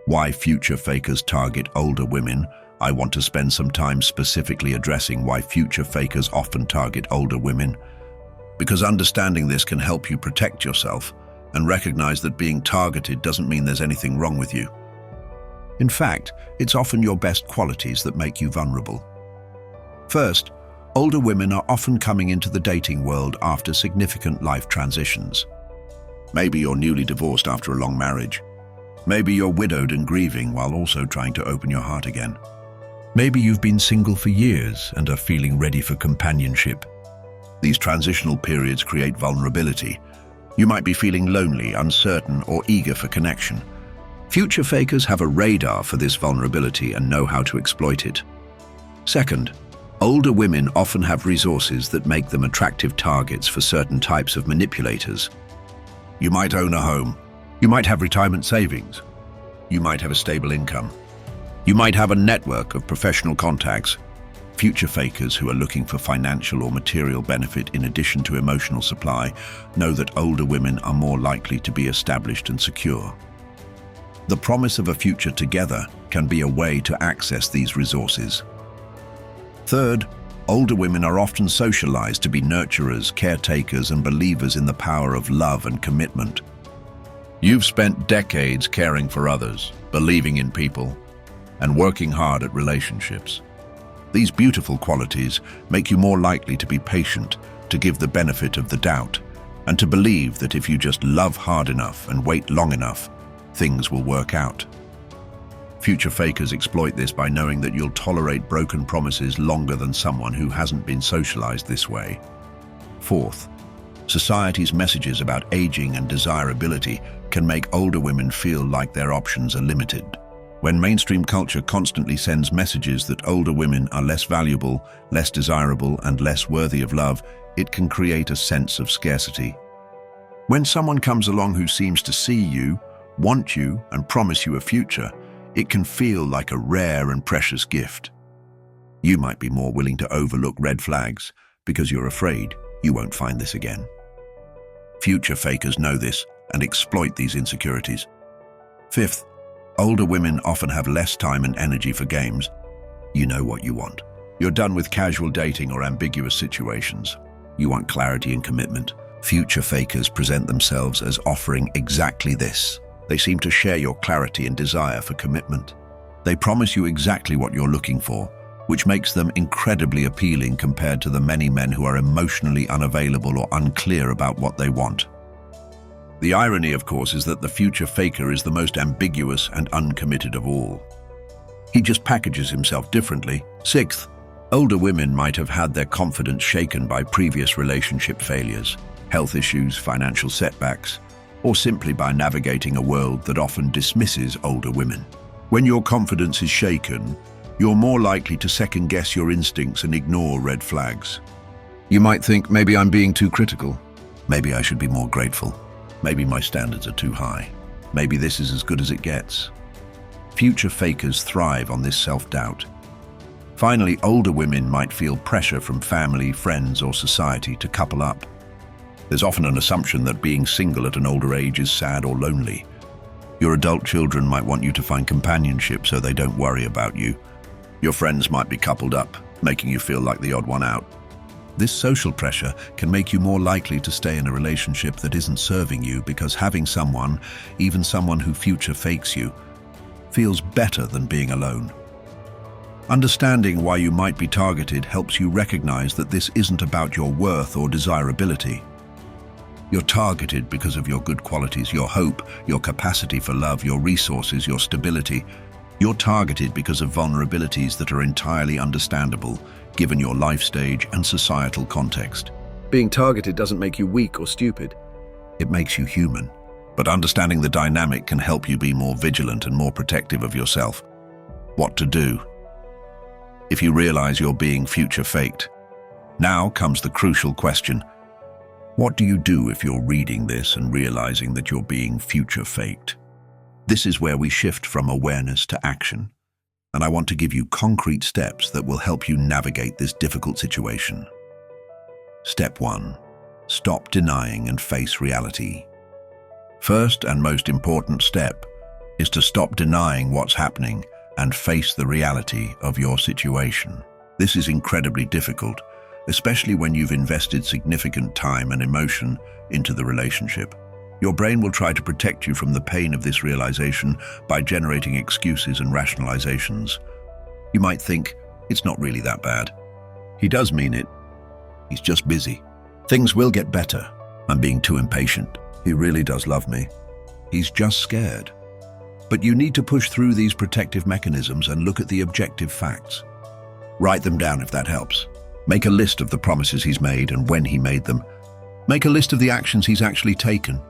Why future fakers target older women? I want to spend some time specifically addressing why future fakers often target older women, because understanding this can help you protect yourself and recognize that being targeted doesn't mean there's anything wrong with you. In fact, it's often your best qualities that make you vulnerable. First, Older women are often coming into the dating world after significant life transitions. Maybe you're newly divorced after a long marriage. Maybe you're widowed and grieving while also trying to open your heart again. Maybe you've been single for years and are feeling ready for companionship. These transitional periods create vulnerability. You might be feeling lonely, uncertain, or eager for connection. Future fakers have a radar for this vulnerability and know how to exploit it. Second, older women often have resources that make them attractive targets for certain types of manipulators. You might own a home. You might have retirement savings. You might have a stable income. You might have a network of professional contacts. Future fakers who are looking for financial or material benefit in addition to emotional supply know that older women are more likely to be established and secure. The promise of a future together can be a way to access these resources. Third, older women are often socialized to be nurturers, caretakers, and believers in the power of love and commitment. You've spent decades caring for others, believing in people, and working hard at relationships. These beautiful qualities make you more likely to be patient, to give the benefit of the doubt, and to believe that if you just love hard enough and wait long enough, things will work out. Future fakers exploit this by knowing that you'll tolerate broken promises longer than someone who hasn't been socialized this way. Fourth, society's messages about aging and desirability can make older women feel like their options are limited. When mainstream culture constantly sends messages that older women are less valuable, less desirable, and less worthy of love, it can create a sense of scarcity. When someone comes along who seems to see you, want you, and promise you a future, it can feel like a rare and precious gift. You might be more willing to overlook red flags because you're afraid you won't find this again. Future fakers know this and exploit these insecurities. Fifth, older women often have less time and energy for games. You know what you want. You're done with casual dating or ambiguous situations. You want clarity and commitment. Future fakers present themselves as offering exactly this. They seem to share your clarity and desire for commitment. They promise you exactly what you're looking for, which makes them incredibly appealing compared to the many men who are emotionally unavailable or unclear about what they want. The irony, of course, is that the future faker is the most ambiguous and uncommitted of all. He just packages himself differently. Sixth, older women might have had their confidence shaken by previous relationship failures, health issues, financial setbacks, or simply by navigating a world that often dismisses older women. When your confidence is shaken, you're more likely to second-guess your instincts and ignore red flags. You might think, maybe I'm being too critical. Maybe I should be more grateful. Maybe my standards are too high. Maybe this is as good as it gets. Future fakers thrive on this self-doubt. Finally, older women might feel pressure from family, friends, or society to couple up. There's often an assumption that being single at an older age is sad or lonely. Your adult children might want you to find companionship so they don't worry about you. Your friends might be coupled up, making you feel like the odd one out. This social pressure can make you more likely to stay in a relationship that isn't serving you because having someone, even someone who future fakes you, feels better than being alone. Understanding why you might be targeted helps you recognize that this isn't about your worth or desirability. You're targeted because of your good qualities, your hope, your capacity for love, your resources, your stability. You're targeted because of vulnerabilities that are entirely understandable, given your life stage and societal context. Being targeted doesn't make you weak or stupid. It makes you human. But understanding the dynamic can help you be more vigilant and more protective of yourself. What to do? If you realize you're being future faked, now comes the crucial question. What do you do if you're reading this and realizing that you're being future faked? This is where we shift from awareness to action, and I want to give you concrete steps that will help you navigate this difficult situation. Step 1. Stop denying and face reality. First and most important step is to stop denying what's happening and face the reality of your situation. This is incredibly difficult, especially when you've invested significant time and emotion into the relationship. Your brain will try to protect you from the pain of this realization by generating excuses and rationalizations. You might think, it's not really that bad. He does mean it. He's just busy. Things will get better. I'm being too impatient. He really does love me. He's just scared. But you need to push through these protective mechanisms and look at the objective facts. Write them down if that helps. Make a list of the promises he's made and when he made them. Make a list of the actions he's actually taken.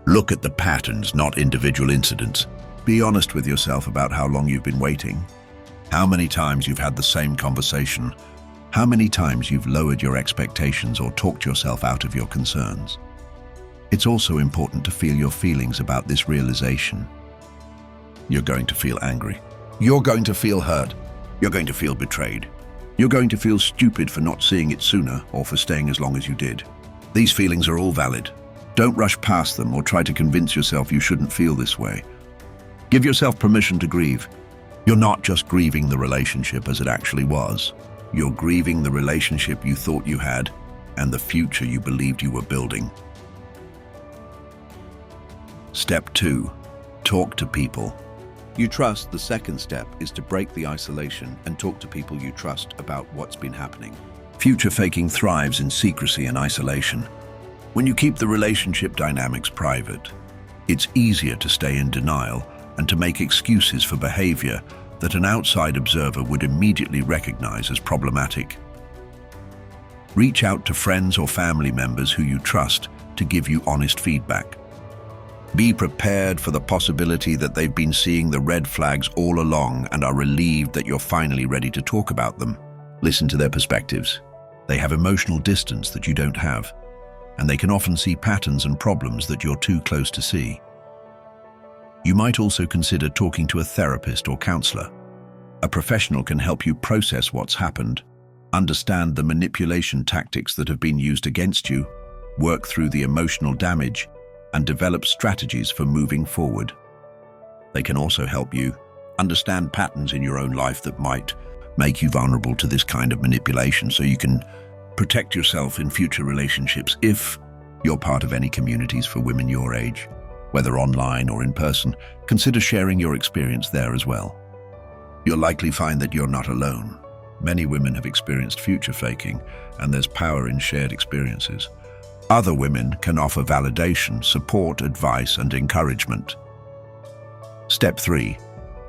Look at the patterns, not individual incidents. Be honest with yourself about how long you've been waiting, how many times you've had the same conversation, how many times you've lowered your expectations or talked yourself out of your concerns. It's also important to feel your feelings about this realization. You're going to feel angry. You're going to feel hurt. You're going to feel betrayed. You're going to feel stupid for not seeing it sooner or for staying as long as you did. These feelings are all valid. Don't rush past them or try to convince yourself you shouldn't feel this way. Give yourself permission to grieve. You're not just grieving the relationship as it actually was. You're grieving the relationship you thought you had and the future you believed you were building. Step 2. Talk to people. You trust. The second step is to break the isolation and talk to people you trust about what's been happening. Future faking thrives in secrecy and isolation. When you keep the relationship dynamics private, it's easier to stay in denial and to make excuses for behavior that an outside observer would immediately recognize as problematic. Reach out to friends or family members who you trust to give you honest feedback. Be prepared for the possibility that they've been seeing the red flags all along and are relieved that you're finally ready to talk about them. Listen to their perspectives. They have emotional distance that you don't have, and they can often see patterns and problems that you're too close to see. You might also consider talking to a therapist or counselor. A professional can help you process what's happened, understand the manipulation tactics that have been used against you, work through the emotional damage, and develop strategies for moving forward. They can also help you understand patterns in your own life that might make you vulnerable to this kind of manipulation so you can protect yourself in future relationships. If you're part of any communities for women your age, whether online or in person, consider sharing your experience there as well. You'll likely find that you're not alone. Many women have experienced future faking, and there's power in shared experiences. Other women can offer validation, support, advice, and encouragement. Step 3.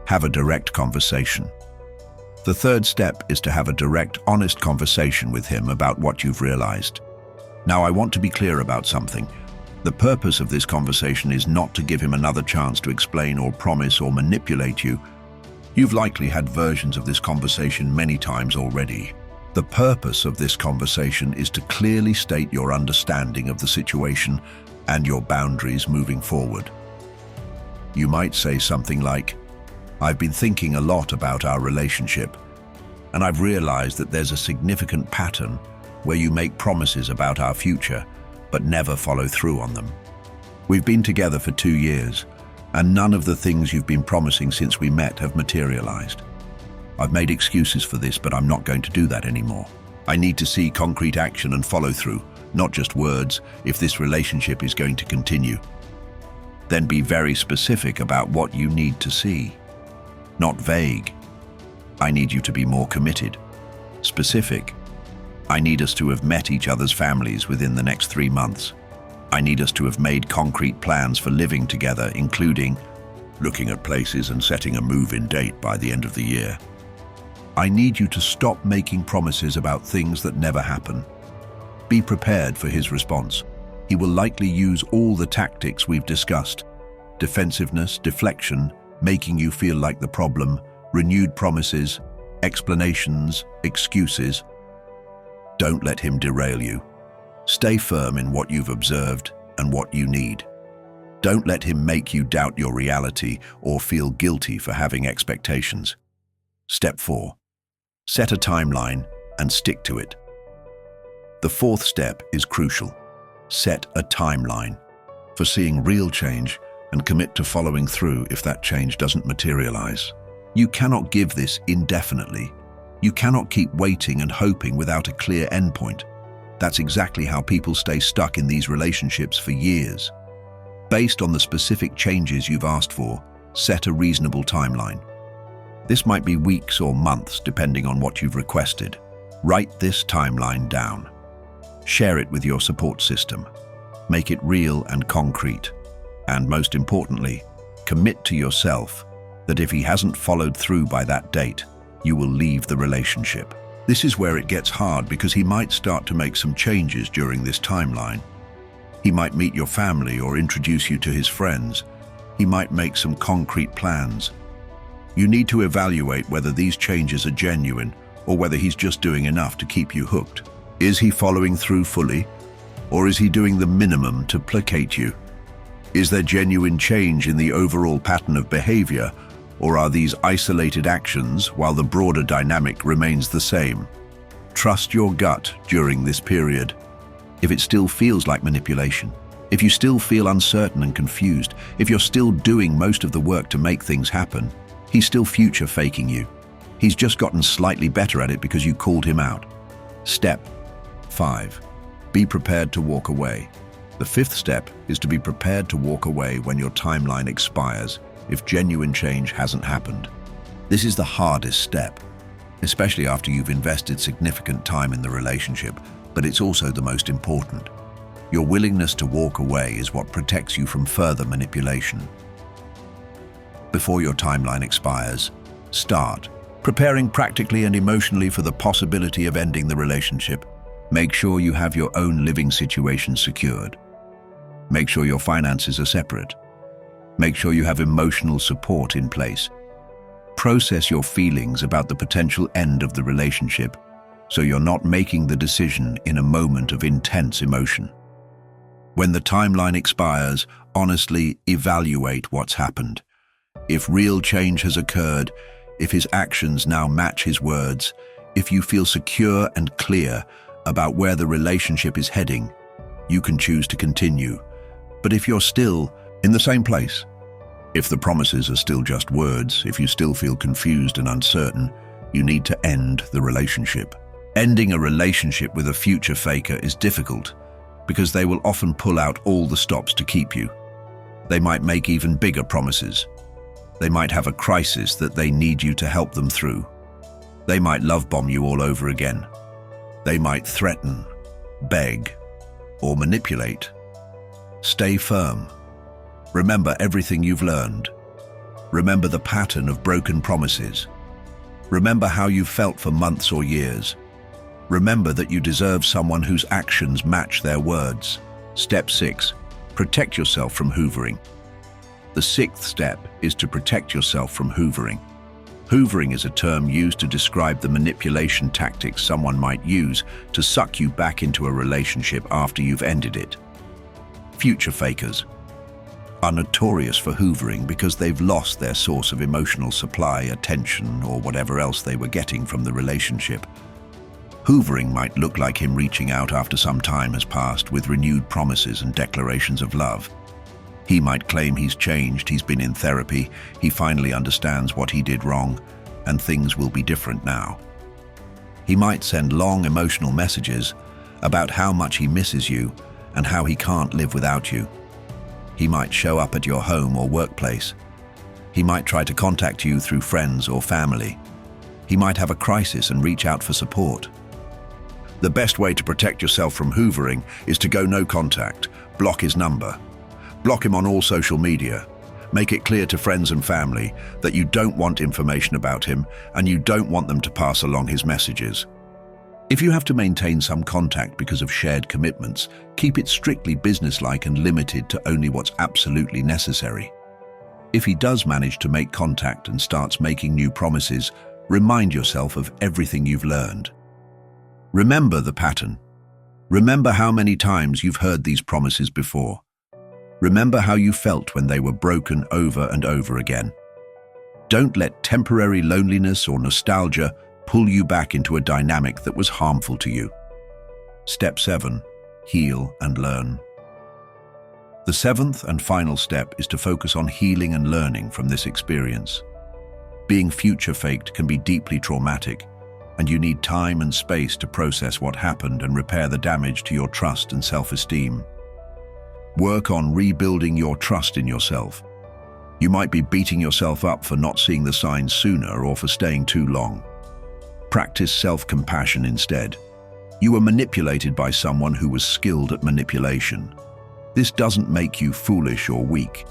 Have a direct conversation. The third step is to have a direct, honest conversation with him about what you've realized. Now, I want to be clear about something. The purpose of this conversation is not to give him another chance to explain or promise or manipulate you. You've likely had versions of this conversation many times already. The purpose of this conversation is to clearly state your understanding of the situation and your boundaries moving forward. You might say something like, "I've been thinking a lot about our relationship, and I've realized that there's a significant pattern where you make promises about our future, but never follow through on them. We've been together for 2 years, and none of the things you've been promising since we met have materialized. I've made excuses for this, but I'm not going to do that anymore. I need to see concrete action and follow through, not just words, if this relationship is going to continue." Then be very specific about what you need to see. Not vague. "I need you to be more committed." Specific. "I need us to have met each other's families within the next 3 months. I need us to have made concrete plans for living together, including looking at places and setting a move-in date by the end of the year. I need you to stop making promises about things that never happen." Be prepared for his response. He will likely use all the tactics we've discussed: defensiveness, deflection, making you feel like the problem, renewed promises, explanations, excuses. Don't let him derail you. Stay firm in what you've observed and what you need. Don't let him make you doubt your reality or feel guilty for having expectations. Step 4. Set a timeline and stick to it. The fourth step is crucial. Set a timeline for seeing real change and commit to following through if that change doesn't materialize. You cannot give this indefinitely. You cannot keep waiting and hoping without a clear endpoint. That's exactly how people stay stuck in these relationships for years. Based on the specific changes you've asked for, set a reasonable timeline. This might be weeks or months, depending on what you've requested. Write this timeline down. Share it with your support system. Make it real and concrete. And most importantly, commit to yourself that if he hasn't followed through by that date, you will leave the relationship. This is where it gets hard because he might start to make some changes during this timeline. He might meet your family or introduce you to his friends. He might make some concrete plans. You need to evaluate whether these changes are genuine or whether he's just doing enough to keep you hooked. Is he following through fully, or is he doing the minimum to placate you? Is there genuine change in the overall pattern of behavior, or are these isolated actions while the broader dynamic remains the same? Trust your gut during this period. If it still feels like manipulation, if you still feel uncertain and confused, if you're still doing most of the work to make things happen, he's still future faking you. He's just gotten slightly better at it because you called him out. Step 5. Be prepared to walk away. The 5th step is to be prepared to walk away when your timeline expires if genuine change hasn't happened. This is the hardest step, especially after you've invested significant time in the relationship, but it's also the most important. Your willingness to walk away is what protects you from further manipulation. Before your timeline expires, start preparing practically and emotionally for the possibility of ending the relationship. Make sure you have your own living situation secured. Make sure your finances are separate. Make sure you have emotional support in place. Process your feelings about the potential end of the relationship so you're not making the decision in a moment of intense emotion. When the timeline expires, honestly evaluate what's happened. If real change has occurred, if his actions now match his words, if you feel secure and clear about where the relationship is heading, you can choose to continue. But if you're still in the same place, if the promises are still just words, if you still feel confused and uncertain, you need to end the relationship. Ending a relationship with a future faker is difficult because they will often pull out all the stops to keep you. They might make even bigger promises. They might have a crisis that they need you to help them through. They might love bomb you all over again. They might threaten, beg, or manipulate. Stay firm. Remember everything you've learned. Remember the pattern of broken promises. Remember how you've felt for months or years. Remember that you deserve someone whose actions match their words. Step 6. Protect yourself from hoovering. The 6th step is to protect yourself from hoovering. Hoovering is a term used to describe the manipulation tactics someone might use to suck you back into a relationship after you've ended it. Future fakers are notorious for hoovering because they've lost their source of emotional supply, attention, or whatever else they were getting from the relationship. Hoovering might look like him reaching out after some time has passed with renewed promises and declarations of love. He might claim he's changed, he's been in therapy, he finally understands what he did wrong, and things will be different now. He might send long emotional messages about how much he misses you and how he can't live without you. He might show up at your home or workplace. He might try to contact you through friends or family. He might have a crisis and reach out for support. The best way to protect yourself from hoovering is to go no contact, block his number. Block him on all social media. Make it clear to friends and family that you don't want information about him and you don't want them to pass along his messages. If you have to maintain some contact because of shared commitments, keep it strictly businesslike and limited to only what's absolutely necessary. If he does manage to make contact and starts making new promises, remind yourself of everything you've learned. Remember the pattern. Remember how many times you've heard these promises before. Remember how you felt when they were broken over and over again. Don't let temporary loneliness or nostalgia pull you back into a dynamic that was harmful to you. Step 7. Heal and learn. The 7th and final step is to focus on healing and learning from this experience. Being future faked can be deeply traumatic, and you need time and space to process what happened and repair the damage to your trust and self-esteem. Work on rebuilding your trust in yourself. You might be beating yourself up for not seeing the signs sooner or for staying too long. Practice self-compassion instead. You were manipulated by someone who was skilled at manipulation. This doesn't make you foolish or weak.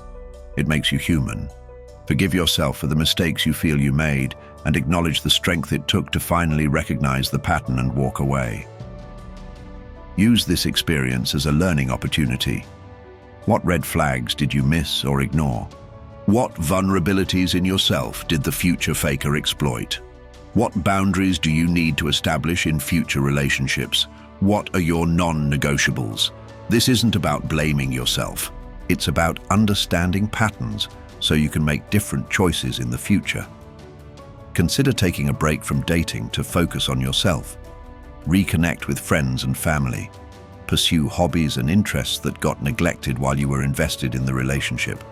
It makes you human. Forgive yourself for the mistakes you feel you made and acknowledge the strength it took to finally recognize the pattern and walk away. Use this experience as a learning opportunity. What red flags did you miss or ignore? What vulnerabilities in yourself did the future faker exploit? What boundaries do you need to establish in future relationships? What are your non-negotiables? This isn't about blaming yourself. It's about understanding patterns so you can make different choices in the future. Consider taking a break from dating to focus on yourself. Reconnect with friends and family. Pursue hobbies and interests that got neglected while you were invested in the relationship.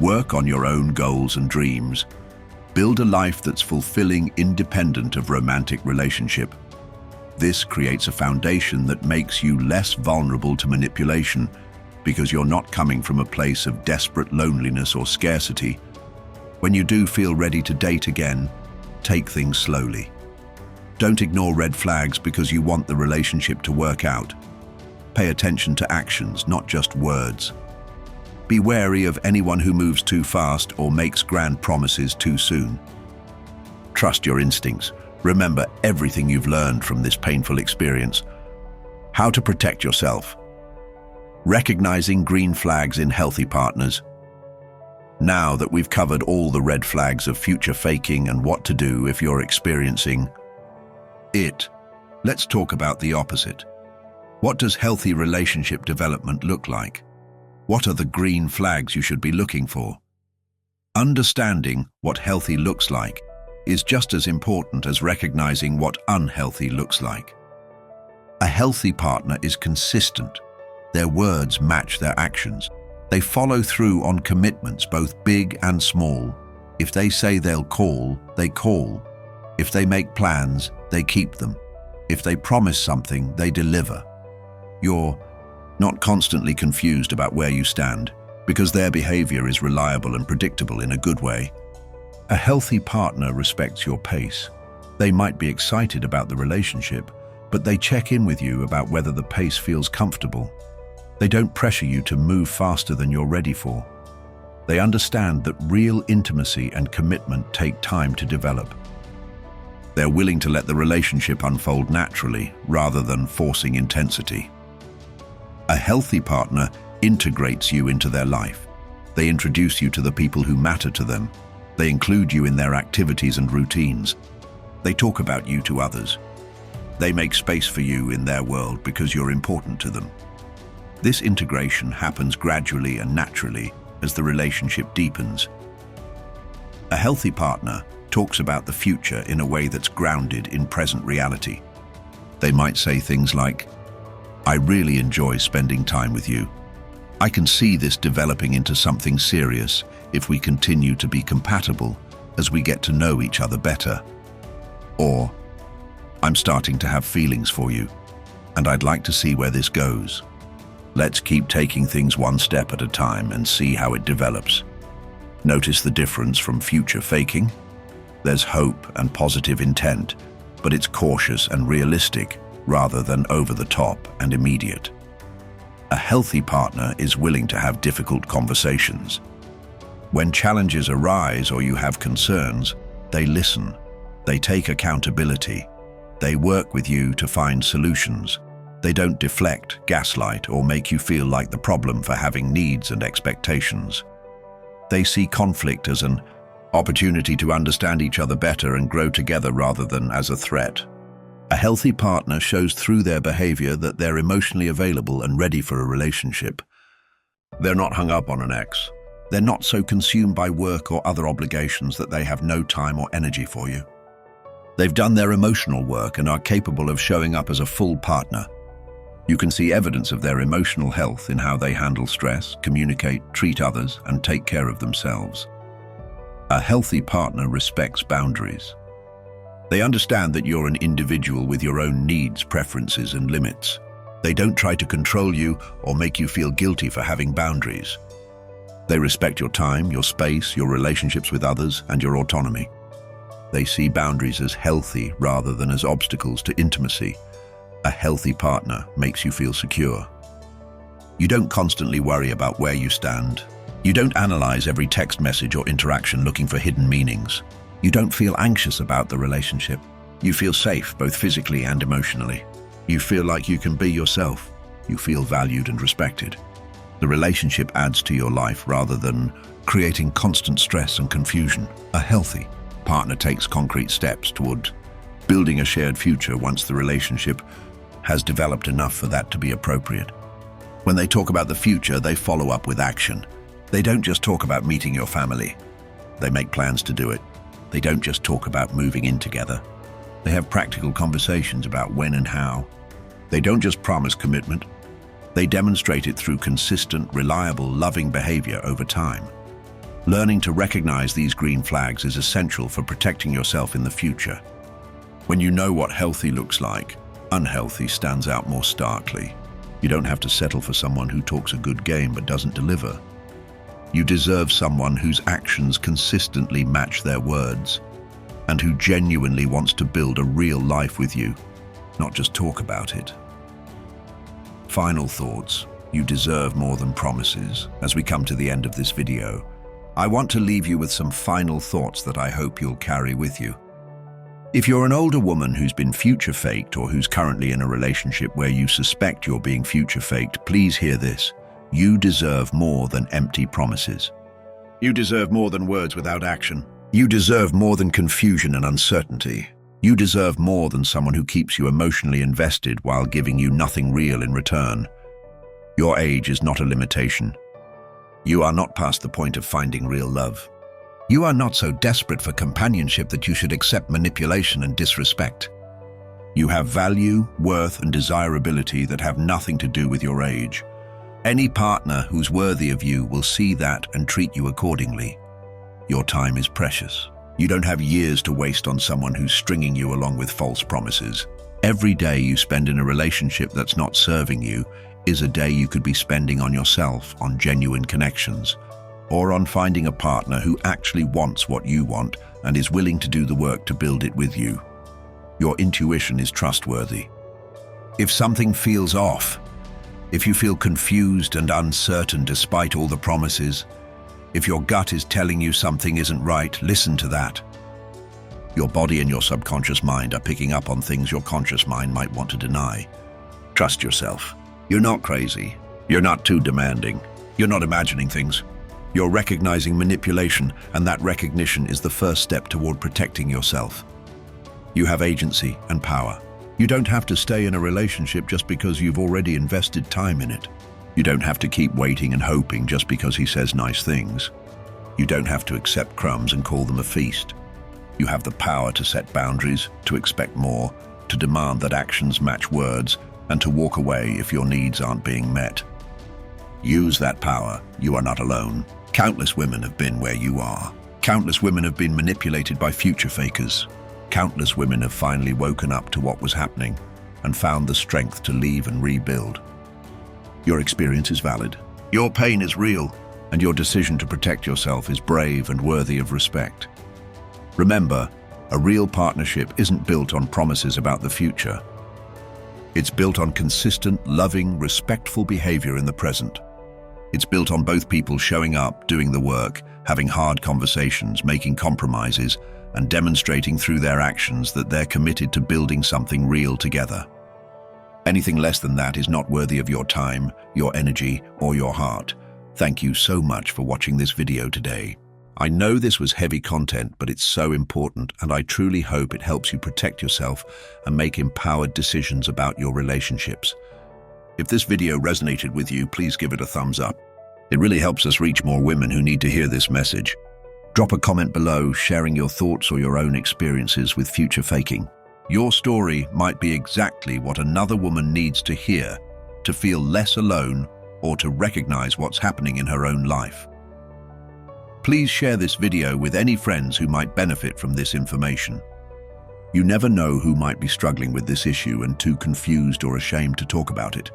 Work on your own goals and dreams. Build a life that's fulfilling, independent of romantic relationship. This creates a foundation that makes you less vulnerable to manipulation because you're not coming from a place of desperate loneliness or scarcity. When you do feel ready to date again, take things slowly. Don't ignore red flags because you want the relationship to work out. Pay attention to actions, not just words. Be wary of anyone who moves too fast or makes grand promises too soon. Trust your instincts. Remember everything you've learned from this painful experience. How to protect yourself. Recognizing green flags in healthy partners. Now that we've covered all the red flags of future faking and what to do if you're experiencing it, let's talk about the opposite. What does healthy relationship development look like? What are the green flags you should be looking for? Understanding what healthy looks like is just as important as recognizing what unhealthy looks like. A healthy partner is consistent. Their words match their actions. They follow through on commitments, both big and small. If they say they'll call, they call. If they make plans, they keep them. If they promise something, they deliver. You're not constantly confused about where you stand, because their behavior is reliable and predictable in a good way. A healthy partner respects your pace. They might be excited about the relationship, but they check in with you about whether the pace feels comfortable. They don't pressure you to move faster than you're ready for. They understand that real intimacy and commitment take time to develop. They're willing to let the relationship unfold naturally rather than forcing intensity. A healthy partner integrates you into their life. They introduce you to the people who matter to them. They include you in their activities and routines. They talk about you to others. They make space for you in their world because you're important to them. This integration happens gradually and naturally as the relationship deepens. A healthy partner talks about the future in a way that's grounded in present reality. They might say things like, "I really enjoy spending time with you. I can see this developing into something serious if we continue to be compatible as we get to know each other better." Or, "I'm starting to have feelings for you, and I'd like to see where this goes. Let's keep taking things one step at a time and see how it develops." Notice the difference from future faking? There's hope and positive intent, but it's cautious and realistic rather than over the top and immediate. A healthy partner is willing to have difficult conversations. When challenges arise or you have concerns, they listen. They take accountability. They work with you to find solutions. They don't deflect, gaslight, or make you feel like the problem for having needs and expectations. They see conflict as an opportunity to understand each other better and grow together rather than as a threat. A healthy partner shows through their behavior that they're emotionally available and ready for a relationship. They're not hung up on an ex. They're not so consumed by work or other obligations that they have no time or energy for you. They've done their emotional work and are capable of showing up as a full partner. You can see evidence of their emotional health in how they handle stress, communicate, treat others, and take care of themselves. A healthy partner respects boundaries. They understand that you're an individual with your own needs, preferences, and limits. They don't try to control you or make you feel guilty for having boundaries. They respect your time, your space, your relationships with others, and your autonomy. They see boundaries as healthy rather than as obstacles to intimacy. A healthy partner makes you feel secure. You don't constantly worry about where you stand. You don't analyze every text message or interaction looking for hidden meanings. You don't feel anxious about the relationship. You feel safe, both physically and emotionally. You feel like you can be yourself. You feel valued and respected. The relationship adds to your life rather than creating constant stress and confusion. A healthy partner takes concrete steps toward building a shared future once the relationship has developed enough for that to be appropriate. When they talk about the future, they follow up with action. They don't just talk about meeting your family. They make plans to do it. They don't just talk about moving in together. They have practical conversations about when and how. They don't just promise commitment. They demonstrate it through consistent, reliable, loving behavior over time. Learning to recognize these green flags is essential for protecting yourself in the future. When you know what healthy looks like, unhealthy stands out more starkly. You don't have to settle for someone who talks a good game but doesn't deliver. You deserve someone whose actions consistently match their words and who genuinely wants to build a real life with you, not just talk about it. Final thoughts. You deserve more than promises. As we come to the end of this video, I want to leave you with some final thoughts that I hope you'll carry with you. If you're an older woman who's been future faked or who's currently in a relationship where you suspect you're being future faked, please hear this. You deserve more than empty promises. You deserve more than words without action. You deserve more than confusion and uncertainty. You deserve more than someone who keeps you emotionally invested while giving you nothing real in return. Your age is not a limitation. You are not past the point of finding real love. You are not so desperate for companionship that you should accept manipulation and disrespect. You have value, worth, and desirability that have nothing to do with your age. Any partner who's worthy of you will see that and treat you accordingly. Your time is precious. You don't have years to waste on someone who's stringing you along with false promises. Every day you spend in a relationship that's not serving you is a day you could be spending on yourself, on genuine connections, or on finding a partner who actually wants what you want and is willing to do the work to build it with you. Your intuition is trustworthy. If something feels off, if you feel confused and uncertain despite all the promises, if your gut is telling you something isn't right, listen to that. Your body and your subconscious mind are picking up on things your conscious mind might want to deny. Trust yourself. You're not crazy. You're not too demanding. You're not imagining things. You're recognizing manipulation, and that recognition is the first step toward protecting yourself. You have agency and power. You don't have to stay in a relationship just because you've already invested time in it. You don't have to keep waiting and hoping just because he says nice things. You don't have to accept crumbs and call them a feast. You have the power to set boundaries, to expect more, to demand that actions match words, and to walk away if your needs aren't being met. Use that power. You are not alone. Countless women have been where you are. Countless women have been manipulated by future fakers. Countless women have finally woken up to what was happening and found the strength to leave and rebuild. Your experience is valid. Your pain is real, and your decision to protect yourself is brave and worthy of respect. Remember, a real partnership isn't built on promises about the future. It's built on consistent, loving, respectful behavior in the present. It's built on both people showing up, doing the work, having hard conversations, making compromises, and demonstrating through their actions that they're committed to building something real together. Anything less than that is not worthy of your time, your energy, or your heart. Thank you so much for watching this video today. I know this was heavy content, but it's so important, and I truly hope it helps you protect yourself and make empowered decisions about your relationships. If this video resonated with you, please give it a thumbs up. It really helps us reach more women who need to hear this message. Drop a comment below, sharing your thoughts or your own experiences with future faking. Your story might be exactly what another woman needs to hear to feel less alone or to recognize what's happening in her own life. Please share this video with any friends who might benefit from this information. You never know who might be struggling with this issue and too confused or ashamed to talk about it.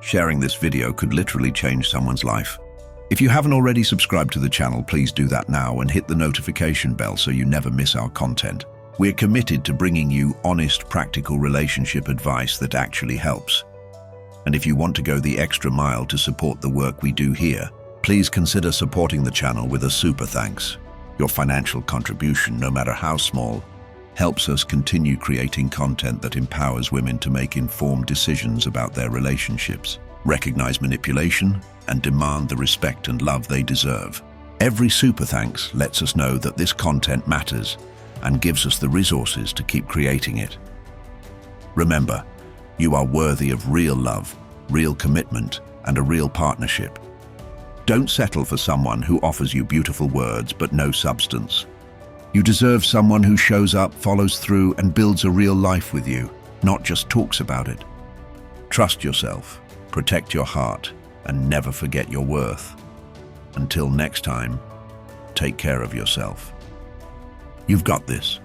Sharing this video could literally change someone's life. If you haven't already subscribed to the channel, please do that now and hit the notification bell so you never miss our content. We're committed to bringing you honest, practical relationship advice that actually helps. And if you want to go the extra mile to support the work we do here, please consider supporting the channel with a super thanks. Your financial contribution, no matter how small, helps us continue creating content that empowers women to make informed decisions about their relationships, recognize manipulation, and demand the respect and love they deserve. Every super thanks lets us know that this content matters and gives us the resources to keep creating it. Remember, you are worthy of real love, real commitment, and a real partnership. Don't settle for someone who offers you beautiful words but no substance. You deserve someone who shows up, follows through, and builds a real life with you, not just talks about it. Trust yourself, protect your heart, and never forget your worth. Until next time, take care of yourself. You've got this.